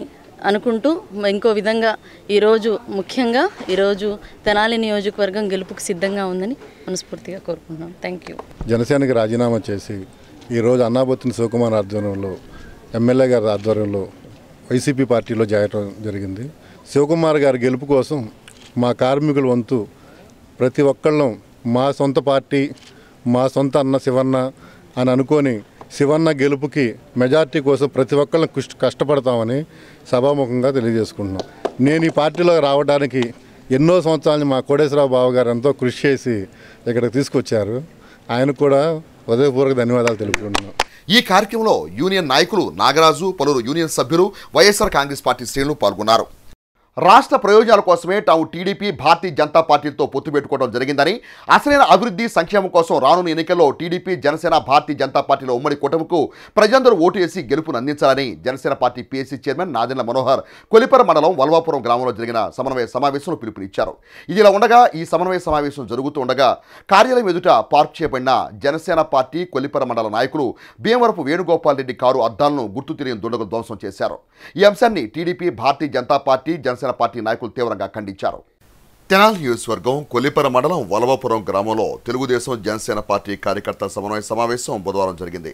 అనుకుంటూ ఇంకో విధంగా ముఖ్యంగా ఈరోజు తెనాలి నియోజకవర్గం గెలుపుకు సిద్ధంగా ఉందని మనస్ఫూర్తిగా కోరుకుంటున్నాను. Thank you. జనసేనకి రాజీనామా చేసి ఈరోజు అన్నాబత్తుని శివకుమార్ ఆధ్వర్యంలో ఎమ్మెల్యే గారి ఆధ్వర్యంలో వైసీపీ పార్టీలో చేరడం జరిగింది. శివకుమార్ గారి గెలుపు కోసం మా కార్మికుల వంతు ప్రతి ఒక్కళ్ళం మా సొంత పార్టీ మా సొంత అన్న శివన్న అని అనుకొని శివన్న గెలుపుకి మెజార్టీ కోసం ప్రతి ఒక్కళ్ళని కష్టపడతామని సభాముఖంగా తెలియజేసుకుంటున్నాం. నేను ఈ పార్టీలో రావడానికి ఎన్నో సంవత్సరాలు మా కోటేశ్వరరావు బావ గారు ఎంతో కృషి చేసి ఇక్కడికి తీసుకొచ్చారు. ఆయనకు కూడా హృదయపూర్వక ధన్యవాదాలు తెలుపుకుంటున్నాం. ఈ కార్యక్రమంలో యూనియన్ నాయకులు నాగరాజు, పలువురు యూనియన్ సభ్యులు, వైఎస్ఆర్ కాంగ్రెస్ పార్టీ శ్రేణులు పాల్గొన్నారు. రాష్ట్ర ప్రయోజనాల కోసమే తాము టీడీపీ భారతీయ జనతా పార్టీతో పొత్తు పెట్టుకోవడం జరిగిందని, అసలైన అభివృద్ధి సంక్షేమం కోసం రానున్న ఎన్నికల్లో టీడీపీ జనసేన భారతీయ జనతా పార్టీలో ఉమ్మడి కూటమికు ప్రజలందరూ ఓటు వేసి గెలుపును అందించాలని Janasena party PSC chairman Nadendla Manohar Kolipara మండలం వల్వాపురం గ్రామంలో జరిగిన సమన్వయ సమావేశంలో పిలుపునిచ్చారు. ఇదిలా ఉండగా ఈ సమన్వయ సమావేశం జరుగుతూ ఉండగా కార్యాలయం ఎదుట పార్క్ చేయబడిన జనసేన పార్టీ కొలిపర మండల నాయకులు భీమవరపు వేణుగోపాల్ రెడ్డి కారు అద్దాలను గుర్తు తెలియని దుండగులు ధ్వంసం చేశారు. ఈ అంశాన్ని TDP Bharatiya Janata party Janasena party నాయకులు తీవ్రంగా ఖండించారు. తెనాలి నియోజకవర్గం కొల్లిపర మండలం వలవపురం గ్రామంలో తెలుగుదేశం జనసేన పార్టీ కార్యకర్తల సమన్వయ సమావేశం బుధవారం జరిగింది.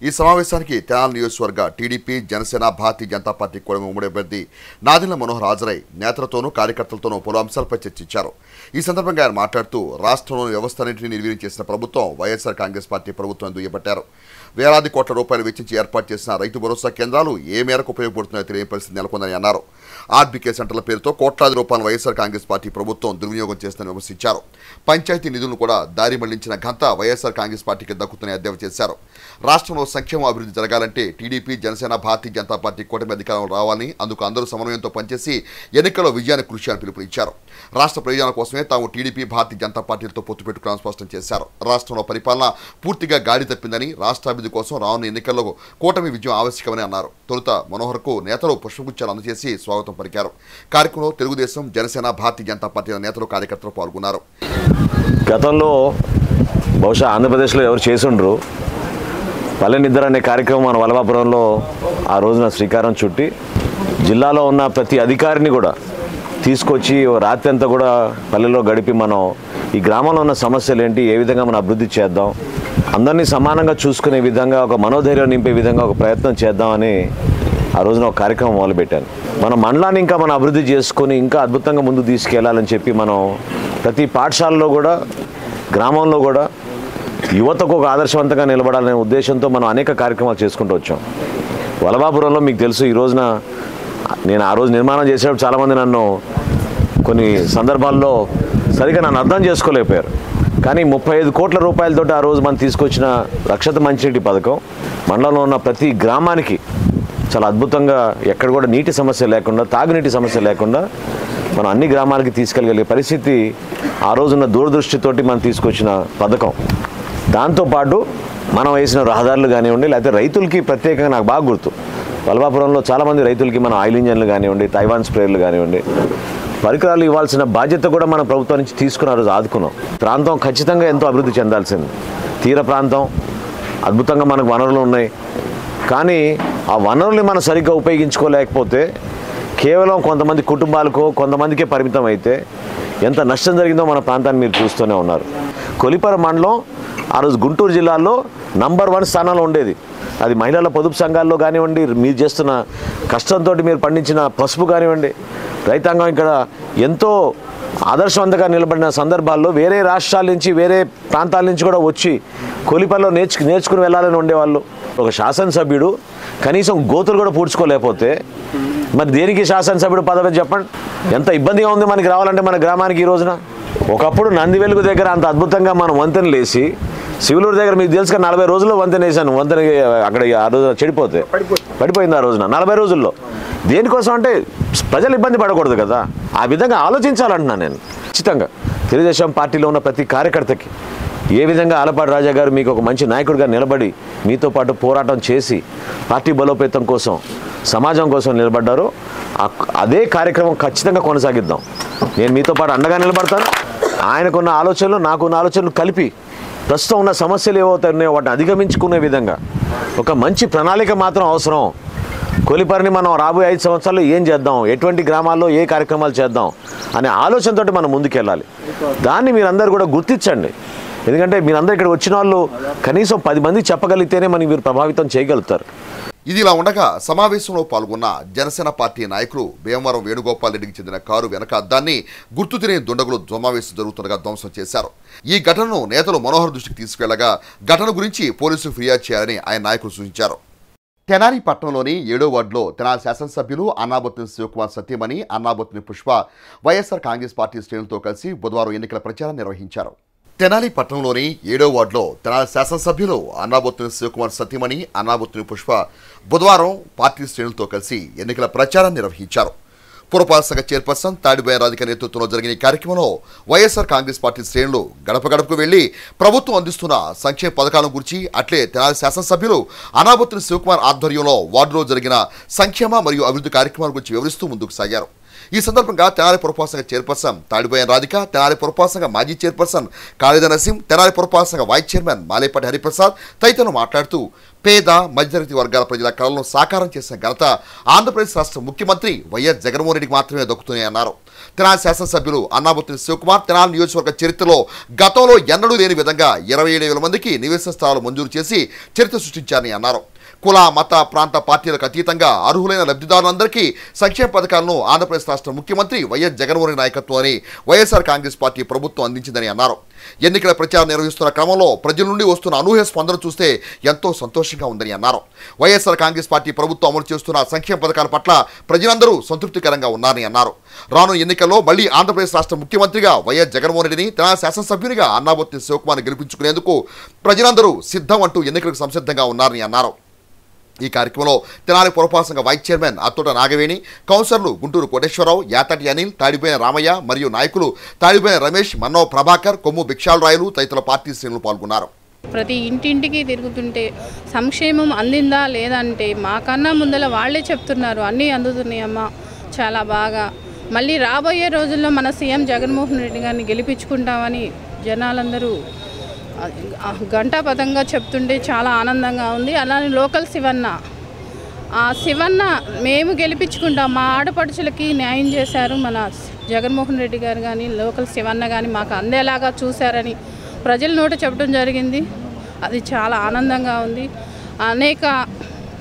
ఈ సమావేశానికి తెనాలి నియోజకవర్గ టీడీపీ జనసేన భారతీయ జనతా పార్టీ కూటమి ఉమ్మడి అభ్యర్థి నాదెండ్ల మనోహర్ హాజరై నేతలతోనూ కార్యకర్తలతోనూ పలు అంశాలపై చర్చించారు. ఈ సందర్భంగా ఆయన మాట్లాడుతూ రాష్ట్రంలోని వ్యవస్థలన్నింటినీ నిర్వీర్యం చేసిన ప్రభుత్వం వైఎస్ఆర్ కాంగ్రెస్ పార్టీ ప్రభుత్వం దుయ్యబట్టారు. వేలాది కోట్ల రూపాయలు వెచ్చించి ఏర్పాటు చేసిన రైతు భరోసా కేంద్రాలు ఏ మేరకు ఉపయోగపడుతున్నాయో తెలియని పరిస్థితి నెలకొందని అన్నారు. ఆర్బీకే సెంటర్ల పేరుతో కోట్లాది రూపాయలు వైఎస్ఆర్ కాంగ్రెస్ పార్టీ ప్రభుత్వం దుర్వినియోగం చేస్తుందని విమర్శించారు. పంచాయతీ నిధులను కూడా దారి మళ్లించిన ఘనత వైఎస్ఆర్ కాంగ్రెస్ పార్టీకి దక్కుతుందని ఎద్దేవా చేశారు. రాష్ట్రంలో సంక్షేమ అభివృద్ధి జరగాలంటే టీడీపీ జనసేన భారతీయ జనతా పార్టీ కూటమి అధికారంలో రావాలని, అందుకు అందరూ సమన్వయంతో పనిచేసి ఎన్నికల్లో విజయాన్ని కృషి అని పిలుపునిచ్చారు. రాష్ట్ర ప్రయోజనాల కోసమే తాము టీడీపీ భారతీయ జనతా పార్టీలతో పొత్తు పెట్టుకున్నామని స్పష్టం చేశారు. రాష్ట్రంలో పరిపాలన పూర్తిగా గాడి తప్పిందని, రాష్ట్రాభివృద్ధి కోసం రానున్న ఎన్నికల్లో కూటమి విజయం ఆవశ్యకమని అన్నారు. తొలుత మనోహర్కు నేతలు పుష్పగుచ్చాలు అందజేసి స్వాగతం పలికారు. కార్యక్రమంలో తెలుగుదేశం జనసేన భారతీయ జనతా పార్టీ నేతలు కార్యకర్తలు పాల్గొన్నారు. గతంలో బహుశా ఆంధ్రప్రదేశ్లో ఎవరు చేసుండ్రు పల్లె నిద్ర అనే కార్యక్రమం మన వలవాపురంలో ఆ రోజున శ్రీకారం చుట్టి జిల్లాలో ఉన్న ప్రతి అధికారిని కూడా తీసుకొచ్చి రాత్రి అంతా కూడా పల్లెల్లో గడిపి మనం ఈ గ్రామంలో ఉన్న సమస్యలు ఏంటి, ఏ విధంగా మనం అభివృద్ధి చేద్దాం, అందరినీ సమానంగా చూసుకునే విధంగా ఒక మనోధైర్యం నింపే విధంగా ఒక ప్రయత్నం చేద్దామని ఆ రోజున ఒక కార్యక్రమం మొదలుపెట్టాను. మన మండలాన్ని ఇంకా మనం అభివృద్ధి చేసుకొని ఇంకా అద్భుతంగా ముందు తీసుకెళ్లాలని చెప్పి మనం ప్రతి పాఠశాలలో కూడా గ్రామంలో కూడా యువతకు ఒక ఆదర్శవంతంగా నిలబడాలనే ఉద్దేశంతో మనం అనేక కార్యక్రమాలు చేసుకుంటూ వచ్చాం. వలభాపురంలో మీకు తెలుసు, ఈ రోజున నేను ఆ రోజు నిర్మాణం చేసేటప్పుడు చాలామంది నన్ను కొన్ని సందర్భాల్లో సరిగ్గా నన్ను అర్థం చేసుకోలేకపోయారు. కానీ 35 కోట్ల రూపాయలతో ఆ రోజు మనం తీసుకొచ్చిన రక్షిత మంచినీటి పథకం మండలంలో ఉన్న ప్రతి గ్రామానికి చాలా అద్భుతంగా ఎక్కడ కూడా నీటి సమస్య లేకుండా, తాగునీటి సమస్య లేకుండా మనం అన్ని గ్రామాలకి తీసుకెళ్ళగలిగే పరిస్థితి ఆ రోజున్న దూరదృష్టితోటి మనం తీసుకొచ్చిన పథకం. దాంతోపాటు మనం వేసిన రహదారులు కానివ్వండి, లేకపోతే రైతులకి ప్రత్యేకంగా నాకు బాగా గుర్తు, వలభాపురంలో చాలామంది రైతులకి మన ఆయిల్ ఇంజన్లు కానివ్వండి, తైవాన్ స్ప్రేయర్లు కానివ్వండి, పరికరాలు ఇవ్వాల్సిన బాధ్యత కూడా మన ప్రభుత్వం నుంచి తీసుకున్న రోజు ఆదుకున్నాం. ప్రాంతం ఖచ్చితంగా ఎంతో అభివృద్ధి చెందాల్సింది. తీర ప్రాంతం అద్భుతంగా మనకు వనరులు ఉన్నాయి, కానీ ఆ వనరుల్ని మనం సరిగ్గా ఉపయోగించుకోలేకపోతే కేవలం కొంతమంది కుటుంబాలకు కొంతమందికే పరిమితం అయితే ఎంత నష్టం జరిగిందో మన ప్రాంతాన్ని మీరు చూస్తూనే ఉన్నారు. కొలిపర మండలం ఆ రోజు గుంటూరు జిల్లాలో నంబర్ 1 స్థానంలో ఉండేది. అది మహిళల పొదుపు సంఘాల్లో కానివ్వండి, మీరు చేస్తున్న కష్టంతో మీరు పండించిన పసుపు కానివ్వండి, రైతాంగం ఇక్కడ ఎంతో ఆదర్శవంతంగా నిలబడిన సందర్భాల్లో వేరే రాష్ట్రాల నుంచి వేరే ప్రాంతాల నుంచి కూడా వచ్చి కూలిపనిలో నేర్చుకుని వెళ్ళాలని ఉండేవాళ్ళు. ఒక శాసనసభ్యుడు కనీసం గోతులు కూడా పూడ్చుకోలేకపోతే మరి దేనికి శాసనసభ్యుడు పదవి చెప్పండి? ఎంత ఇబ్బందిగా ఉంది మనకి రావాలంటే మన గ్రామానికి ఈ రోజున. ఒకప్పుడు నందివెలుగు దగ్గర అంత అద్భుతంగా మనం వంతెన లేసి, శివలూరు దగ్గర మీకు తెలుసుగా 40 రోజుల్లో వంతెన వేసాను. వంతెన అక్కడ ఆ రోజు చెడిపోతే పడిపోయింది ఆ రోజున 40 రోజుల్లో. దేనికోసం అంటే ప్రజలు ఇబ్బంది పడకూడదు కదా, ఆ విధంగా ఆలోచించాలంటున్నాను నేను. ఖచ్చితంగా తెలుగుదేశం పార్టీలో ఉన్న ప్రతి కార్యకర్తకి ఏ విధంగా ఆలపాటి రాజా గారు మీకు ఒక మంచి నాయకుడిగా నిలబడి మీతో పాటు పోరాటం చేసి పార్టీ బలోపేతం కోసం, సమాజం కోసం నిలబడ్డారో అదే కార్యక్రమం ఖచ్చితంగా కొనసాగిద్దాం. నేను మీతో పాటు అండగా నిలబడతాను. ఆయనకున్న ఆలోచనలు నాకున్న ఆలోచనలు కలిపి ప్రస్తుతం ఉన్న సమస్యలు ఏవవుతాయో వాటిని అధిగమించుకునే విధంగా ఒక మంచి ప్రణాళిక మాత్రం అవసరం. కొలిపరిని మనం రాబోయే 5 సంవత్సరాల్లో ఏం చేద్దాం, ఎటువంటి గ్రామాల్లో ఏ కార్యక్రమాలు చేద్దాం అనే ఆలోచనతో మనం ముందుకెళ్ళాలి. దాన్ని మీరందరూ కూడా గుర్తించండి. ఎందుకంటే మీరందరూ ఇక్కడ వచ్చిన వాళ్ళు కనీసం 10 మంది చెప్పగలిగితేనే మనం మీరు ప్రభావితం చేయగలుగుతారు. ఇదిలా ఉండగా సమావేశంలో పాల్గొన్న జనసేన పార్టీ నాయకులు భీమవరం వేణుగోపాల్ రెడ్డికి చెందిన కారు వెనక అద్దాన్ని గుర్తు తెలియని దుండగులు సమావేశం జరుగుతుండగా ధ్వంసం చేశారు. ఈ ఘటనను నేతలు మనోహర్ దృష్టికి తీసుకెళ్లగా ఘటన గురించి పోలీసులు ఫిర్యాదు చేయాలని ఆయన నాయకులు సూచించారు. తెనాలి పట్టణంలోని 7వ వార్డులో తెనాలి శాసనసభ్యులు అన్నాబత్తుని శివకుమార్ సత్యమణి, అన్నాబత్తుని పుష్ప వైఎస్ఆర్ కాంగ్రెస్ పార్టీ శ్రేణులతో కలిసి బుధవారం ఎన్నికల ప్రచారం నిర్వహించారు. తెనాలి పట్టణంలోని 7వ వార్డులో తెనాలి శాసనసభ్యులు అన్నాబత్తుని శివకుమార్ సత్యమణి, అన్నాబత్తుని పుష్ప బుధవారం పార్టీ శ్రేణులతో కలిసి ఎన్నికల ప్రచారం నిర్వహించారు. పురపాలక సంఘ చైర్పర్సన్ తాడిబోయిన రాధిక నేతృత్వంలో జరిగిన ఈ కార్యక్రమంలో వైఎస్ఆర్ కాంగ్రెస్ పార్టీ శ్రేణులు గడప గడపకు వెళ్లి ప్రభుత్వం అందిస్తున్న సంక్షేమ పథకాల గురించి, అట్లే తెనాలి శాసనసభ్యులు అన్నాబత్తుని శివకుమార్ ఆధ్వర్యంలో వార్డులో జరిగిన సంక్షేమ మరియు అభివృద్ధి కార్యక్రమాల గురించి వివరిస్తూ ముందుకు సాగారు. ఈ సందర్భంగా తెనాలి పురపాలక సంఘ చైర్పర్సన్ తాడిబోయిన రాధిక, తెనాలి పురపాలక సంఘ మాజీ చైర్పర్సన్ కాళిద నరసింహ్, తెనాలి పురపాలక సంఘ వైస్ చైర్మన్ మాలేపాటి హరిప్రసాద్ తదితరులు మాట్లాడుతూ పేద మధ్యతరగతి వర్గాల ప్రజల కళలను సాకారం చేసిన ఘనత ఆంధ్రప్రదేశ్ రాష్ట్ర ముఖ్యమంత్రి వైఎస్ జగన్మోహన్ రెడ్డికి మాత్రమే దక్కుతున్నాయి అన్నారు. తెనాలి శాసనసభ్యులు అన్నాబత్తుని శివకుమార్ తెనాలి నియోజకవర్గ చరిత్రలో గతంలో ఎన్నడూ లేని విధంగా 27,000 మందికి నివేశన స్థలాలు మంజూరు చేసి చరిత్ర సృష్టించారని అన్నారు. కుల, మత, ప్రాంత పార్టీలకు అతీతంగా అర్హులైన లబ్ధిదారులందరికీ సంక్షేమ పథకాలను ఆంధ్రప్రదేశ్ రాష్ట్ర ముఖ్యమంత్రి వైఎస్ జగన్మోహన్ రెడ్డి నాయకత్వాన్ని వైఎస్ఆర్ కాంగ్రెస్ పార్టీ ప్రభుత్వం అందించిందని అన్నారు. ఎన్నికల ప్రచారం నిర్వహిస్తున్న క్రమంలో ప్రజల నుండి వస్తున్న అనూహ్య స్పందన చూస్తే ఎంతో సంతోషంగా ఉందని అన్నారు. వైఎస్ఆర్ కాంగ్రెస్ పార్టీ ప్రభుత్వం అమలు చేస్తున్న సంక్షేమ పథకాల పట్ల ప్రజలందరూ సంతృప్తికరంగా ఉన్నారని అన్నారు. రానున్న ఎన్నికల్లో మళ్లీ ఆంధ్రప్రదేశ్ రాష్ట్ర ముఖ్యమంత్రిగా వైఎస్ జగన్మోహన్ రెడ్డిని, తెనాలి శాసనసభ్యునిగా అన్నాబత్తుని శివకుమార్ని గెలిపించుకునేందుకు ప్రజలందరూ సిద్ధం అంటూ ఎన్నికలకు సంసిద్ధంగా ఉన్నారని అన్నారు. ఈ కార్యక్రమంలో తెనాలి పురపాలక సంఘ వైస్ చైర్మన్ అత్తోట నాగవేణి, కౌన్సిలర్లు గుంటూరు కోటేశ్వరరావు, యాతటి అనిల్, తాడిపోయిన రామయ్య మరియు నాయకులు తాడిపోయిన రమేష్, మన్నవ ప్రభాకర్, కొమ్ము భిక్షాలరాయలు తదితరుల పార్టీ శ్రేణులు పాల్గొన్నారు. ప్రతి ఇంటింటికి తిరుగుతుంటే సంక్షేమం అందిందా లేదంటే మాకన్నా ముందల వాళ్ళే చెప్తున్నారు అన్నీ అందుతున్నాయమ్మా చాలా బాగా. మళ్ళీ రాబోయే రోజుల్లో మన సీఎం జగన్మోహన్ రెడ్డి గారిని గెలిపించుకుంటామని జనాలందరూ గంటాపదంగా చెప్తుంటే చాలా ఆనందంగా ఉంది. అలానే లోకల్ శివన్న, ఆ శివన్న మేము గెలిపించుకుంటాం, మా ఆడపడుచులకి న్యాయం చేశారు మన జగన్మోహన్ రెడ్డి గారు కానీ లోకల్ శివన్న కానీ మాకు అందేలాగా చూశారని ప్రజల నోట చెప్పడం జరిగింది. అది చాలా ఆనందంగా ఉంది. అనేక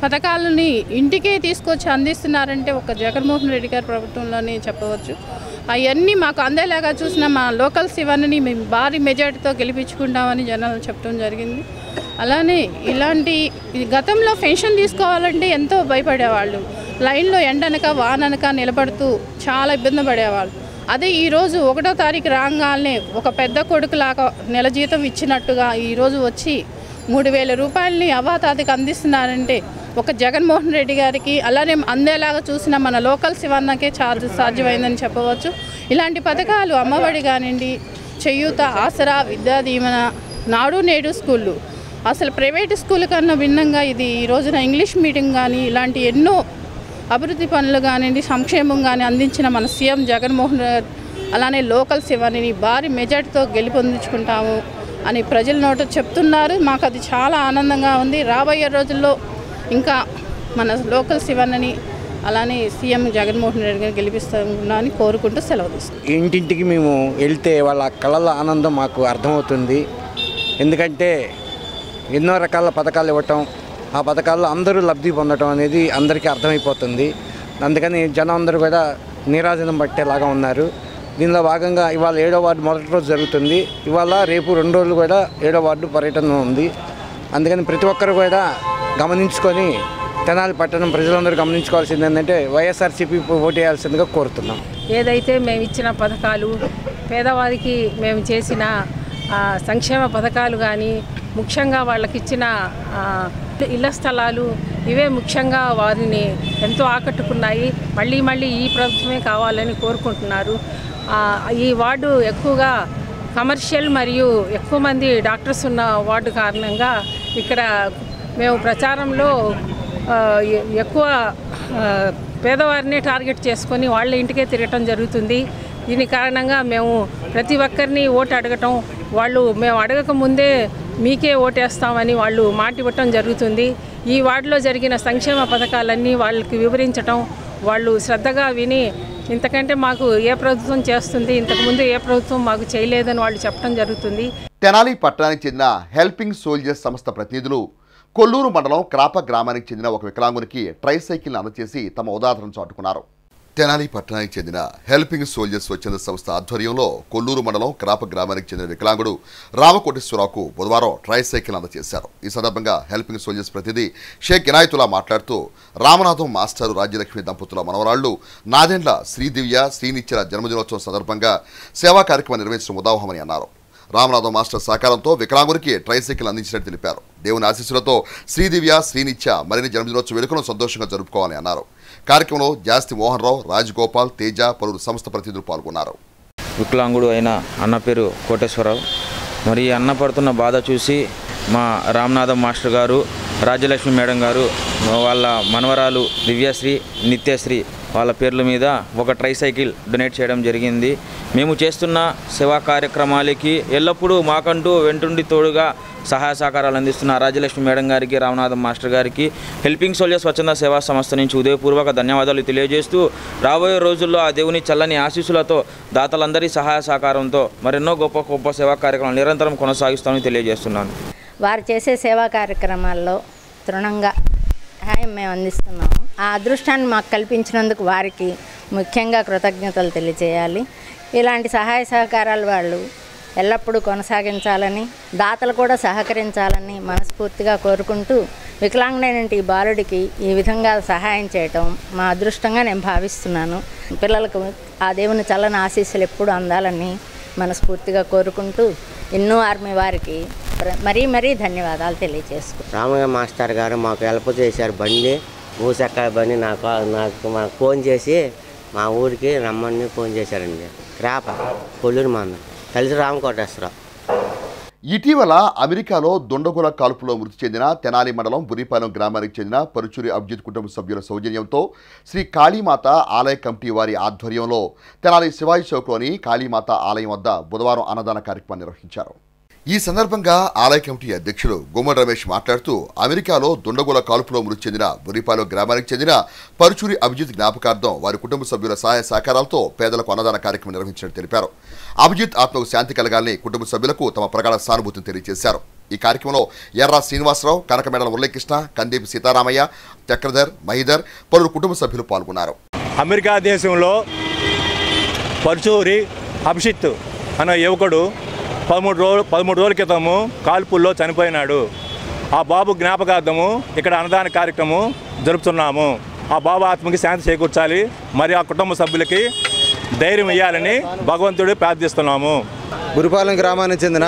పథకాలని ఇంటికే తీసుకొచ్చి అందిస్తున్నారంటే ఒక జగన్మోహన్ రెడ్డి గారి ప్రభుత్వంలోనే చెప్పవచ్చు. అవన్నీ మాకు అందేలాగా చూసిన మా లోకల్ శివన్ని మేము భారీ మెజార్టీతో గెలిపించుకుంటామని జనాలు చెప్పడం జరిగింది. అలానే ఇలాంటి గతంలో పెన్షన్ తీసుకోవాలంటే ఎంతో భయపడేవాళ్ళు, లైన్లో ఎండనక వాననక నిలబడుతూ చాలా ఇబ్బంది పడేవాళ్ళు. అదే ఈరోజు 1వ తారీఖు రాగానే ఒక పెద్ద కొడుకులాగా నెల జీతం ఇచ్చినట్టుగా ఈరోజు వచ్చి 3,000 రూపాయలని అవాతాదికి అందిస్తున్నారంటే ఒక జగన్మోహన్ రెడ్డి గారికి అలానే అందేలాగా చూసిన మన లోకల్ శివన్నకే సాధ్యమైందని చెప్పవచ్చు. ఇలాంటి పథకాలు అమ్మఒడి కానివ్వండి, చేయూత, ఆసరా, విద్యా దీవెన, నాడు నేడు స్కూళ్ళు, అసలు ప్రైవేటు స్కూల్ కన్నా భిన్నంగా ఇది ఈ రోజున ఇంగ్లీష్ మీడియం కానీ ఇలాంటి ఎన్నో అభివృద్ధి పనులు కానివ్వండి, సంక్షేమం కానీ అందించిన మన సీఎం జగన్మోహన్ రెడ్డి అలానే లోకల్ శివన్ని భారీ మెజార్టీతో గెలుపొందించుకుంటాము అని ప్రజల నోట చెప్తున్నారు. మాకు అది చాలా ఆనందంగా ఉంది. రాబోయే రోజుల్లో ఇంకా మన లోకల్ శివన్నని అలానే సీఎం జగన్మోహన్ రెడ్డి గారు గెలిపిస్తామని కోరుకుంటూ సెలవు తీసుకుంటాం. ఇంటింటికి మేము వెళ్తే వాళ్ళ కళల ఆనందం మాకు అర్థమవుతుంది. ఎందుకంటే ఎన్నో రకాల పథకాలు ఇవ్వటం, ఆ పథకాల్లో అందరూ లబ్ధి పొందడం అనేది అందరికీ అర్థమైపోతుంది. అందుకని జనం అందరూ కూడా నీరాజనం పట్టేలాగా ఉన్నారు. దీనిలో భాగంగా ఇవాళ 7వ వార్డు మొదటి రోజు జరుగుతుంది. ఇవాళ రేపు 2 రోజులు కూడా 7వ వార్డు పర్యటన ఉంది. అందుకని ప్రతి ఒక్కరు కూడా గమనించుకొని తెనాలి పట్టణం ప్రజలందరూ గమనించుకోవాల్సింది ఏంటంటే వైఎస్ఆర్సీపీ ఓటు వేయాల్సిందిగా కోరుతున్నాం. ఏదైతే మేము ఇచ్చిన పథకాలు, పేదవారికి మేము చేసిన సంక్షేమ పథకాలు కానీ, ముఖ్యంగా వాళ్ళకి ఇచ్చిన ఇళ్ల స్థలాలు, ఇవే ముఖ్యంగా వారిని ఎంతో ఆకట్టుకున్నాయి. మళ్ళీ మళ్ళీ ఈ ప్రభుత్వమే కావాలని కోరుకుంటున్నారు. ఈ వార్డు ఎక్కువగా కమర్షియల్ మరియు ఎక్కువ మంది డాక్టర్స్ ఉన్న వార్డు కారణంగా ఇక్కడ మేము ప్రచారంలో ఎక్కువ పేదవారిని టార్గెట్ చేసుకొని వాళ్ళ ఇంటికే తిరగటం జరుగుతుంది. దీని కారణంగా మేము ప్రతి ఒక్కరిని ఓటు అడగటం, వాళ్ళు మేము అడగక ముందే మీకే ఓటేస్తామని వాళ్ళు మాట ఇవ్వటం జరుగుతుంది. ఈ వార్డులో జరిగిన సంక్షేమ పథకాలన్నీ వాళ్ళకి వివరించటం, వాళ్ళు శ్రద్ధగా విని ఇంతకంటే మాకు ఏ ప్రభుత్వం చేస్తుంది, ఇంతకుముందు ఏ ప్రభుత్వం మాకు చేయలేదని వాళ్ళు చెప్పడం జరుగుతుంది. తెనాలి పట్టణానికి చెందిన హెల్పింగ్ సోల్జర్స్ సంస్థ ప్రతినిధులు కొల్లూరు మండలం క్రాప గ్రామానికి చెందిన ఒక వికలాంగునికి ట్రైసైకిల్ను అందజేసి తమ ఉదాహరణ చాటుకున్నారు. తెనాలి పట్టణానికి చెందిన హెల్పింగ్ సోల్జర్స్ స్వచ్ఛంద సంస్థ ఆధ్వర్యంలో కొల్లూరు మండలం క్రాప గ్రామానికి చెందిన వికలాంగుడు రామకోటేశ్వరరావుకు బుధవారం ట్రైసైకిల్ అందజేశారు. ఈ సందర్భంగా హెల్పింగ్ సోల్జర్స్ ప్రతినిధి షేక్ ఇనాయతుల్లా మాట్లాడుతూ రామనాథం మాస్టర్ రాజ్యలక్ష్మి దంపతుల మనవరాళ్లు నాదెండ్ల శ్రీదివ్య శ్రీనిత్యల జన్మదినోత్సవం సందర్భంగా సేవా కార్యక్రమం నిర్వహించడం ఉదాహమని అన్నారు. రామనాథం మాస్టర్ సహకారంతో వికలాంగునికి ట్రైసైకిల్ అందించినట్టు తెలిపారు. దేవుని ఆశీస్సులతో శ్రీదివ్య శ్రీనిత్య మరిన్ని జన్మదినోత్సవ వేడుకలను సంతోషంగా జరుపుకోవాలని అన్నారు. కార్యక్రమంలో జాస్తి మోహన్ రావు, రాజగోపాల్, తేజ, పలువురు సంస్థ ప్రతినిధులు పాల్గొన్నారు. వికలాంగుడు అయిన అన్న పేరు కోటేశ్వరరావు. మరి అన్న పడుతున్న బాధ చూసి మా రామనాథం మాస్టర్ గారు, రాజ్యలక్ష్మి మేడం గారు, వాళ్ళ మనవరాలు దివ్యశ్రీ, నిత్యశ్రీ వాళ్ళ పేర్ల మీద ఒక ట్రైసైకిల్ డొనేట్ చేయడం జరిగింది. మేము చేస్తున్న సేవా కార్యక్రమాలకి ఎల్లప్పుడూ మాకంటూ వెంటుండి తోడుగా సహాయ సహకారాలు అందిస్తున్న రాజ్యలక్ష్మి మేడం గారికి, రామనాథం మాస్టర్ గారికి, హెల్పింగ్ సోల్జర్స్ స్వచ్ఛంద సేవా సంస్థ నుంచి ఉదయపూర్వక ధన్యవాదాలు తెలియజేస్తూ రాబోయే రోజుల్లో ఆ దేవుని చల్లని ఆశీస్సులతో దాతలందరి సహాయ సహకారంతో మరెన్నో గొప్ప గొప్ప సేవా కార్యక్రమాలు నిరంతరం కొనసాగిస్తామని తెలియజేస్తున్నాను. వారు చేసే సేవా కార్యక్రమాల్లో తృణంగా సహాయం మేము అందిస్తున్నాము. ఆ అదృష్టాన్ని మాకు కల్పించినందుకు వారికి ముఖ్యంగా కృతజ్ఞతలు తెలియజేయాలి. ఇలాంటి సహాయ సహకారాలు వాళ్ళు ఎల్లప్పుడూ కొనసాగించాలని, దాతలు కూడా సహకరించాలని మనస్ఫూర్తిగా కోరుకుంటూ, వికలాంగుడైన ఈ బాలుడికి ఈ విధంగా సహాయం చేయటం మా అదృష్టంగా నేను భావిస్తున్నాను. పిల్లలకు ఆ దేవుని చల్లని ఆశీస్సులు ఎప్పుడు అందాలని మనస్ఫూర్తిగా కోరుకుంటూ, ఎన్నో ఆర్మీ వారికి మరీ ధన్యవాదాలు తెలియజేసుకుంటాను. రామయ్య మాస్టర్ గారు మాకు హెల్ప్ చేశారు. బండి మూసెక్క బండి నాకు ఫోన్ చేసి మా ఊరికి రమ్మని ఫోన్ చేశారండి. క్రాప కొల్లూరు మండలం కలిసి రామకోటేశ్వరరావు. ఇటీవల అమెరికాలో దొండగోల కాల్పులో మృతి చెందిన తెనాలి మండలం బురిపాలెం గ్రామానికి చెందిన పరుచూరి అభిజిత్ కుటుంబ సభ్యుల సౌజన్యంతో శ్రీ కాళీమాత ఆలయ కమిటీ వారి ఆధ్వర్యంలో తెనాలి శివాయి చౌక్లోని కాళీమాత ఆలయం వద్ద బుధవారం అన్నదాన కార్యక్రమం నిర్వహించారు. ఈ సందర్భంగా ఆలయ కమిటీ అధ్యక్షులు గుమ్మడి రమేష్ మాట్లాడుతూ అమెరికాలో దొండగోల కాల్పులో మృతి చెందిన బురిపాలెం గ్రామానికి చెందిన పరుచూరి అభిజిత్ జ్ఞాపకార్థం వారి కుటుంబ సభ్యుల సహాయ సహకారాలతో పేదలకు అన్నదాన కార్యక్రమం నిర్వహించినట్టు తెలిపారు. అభిజిత్ ఆత్మకు శాంతి కలగాలని కుటుంబ సభ్యులకు తమ ప్రగాఢ సానుభూతిని తెలియజేశారు. ఈ కార్యక్రమంలో ఎర్ర శ్రీనివాసరావు, కనకమేడల మురళీకృష్ణ, కందేపి సీతారామయ్య, చక్రధర్, మహిధర్ పలువురు కుటుంబ సభ్యులు పాల్గొన్నారు. అమెరికా దేశంలో పరుచూరి అభిజిత్ అనే యువకుడు 13 రోజుల క్రితము కాల్పుల్లో చనిపోయినాడు. ఆ బాబు జ్ఞాపకార్థము ఇక్కడ అన్నదాన కార్యక్రమం జరుపుతున్నాము. ఆ బాబు ఆత్మకి శాంతి చేకూర్చాలి, మరి ఆ కుటుంబ సభ్యులకి ధైర్యం ఇవ్వాలని భగవంతుడు ప్రార్థిస్తున్నాము. బురిపాలెం గ్రామానికి చెందిన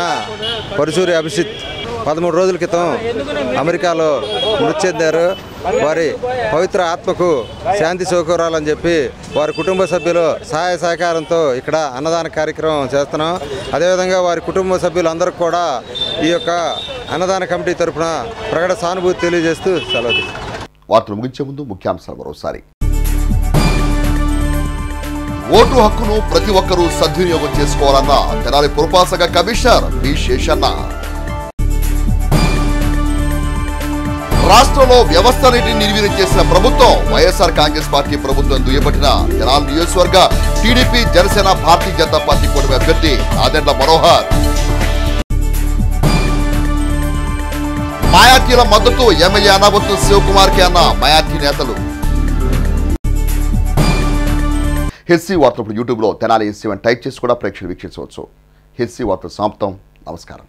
పరుచూరి అభిజిత్ 13 రోజుల క్రితం అమెరికాలో మృతి చెందారు. వారి పవిత్ర ఆత్మకు శాంతి చేకూరాలని చెప్పి వారి కుటుంబ సభ్యులు సహాయ సహకారంతో ఇక్కడ అన్నదాన కార్యక్రమం చేస్తున్నాం. అదేవిధంగా వారి కుటుంబ సభ్యులందరికీ కూడా ఈ యొక్క అన్నదాన కమిటీ తరఫున ప్రకట సానుభూతి తెలియజేస్తూ సెలవు. వార్తలు ముగించే ముందు ముఖ్యాంశాలు మరోసారి. ఓటు హక్కును ప్రతి ఒక్కరూ సద్వినియోగం చేసుకోవాలన్న తెనాలి పురపాలక కమిషనర్ బి శేషన్న. రాష్ట్రంలో వ్యవస్థలన్నింటినీ నిర్వీర్యం చేసిన ప్రభుత్వం వైఎస్ఆర్ కాంగ్రెస్ పార్టీ ప్రభుత్వం దుయ్యబట్టిన తెనాలి నియోజకవర్గ టీడీపీ, జనసేన, భారతీయ జనతా పార్టీ కూటమి అభ్యర్థి నాదెండ్ల మనోహర్. మైనార్టీల మద్దతు ఎమ్మెల్యే అన్నాబత్తుని శివకుమార్కి అన్న మైనార్టీ నేతలు. హెచ్సి వార్తలు యూట్యూబ్లో తెనాలి హెచ్సి టైప్ చేసి కూడా ప్రేక్షకులు వీక్షించవచ్చు. హెచ్సి వార్తలు సమాప్తం. నమస్కారం.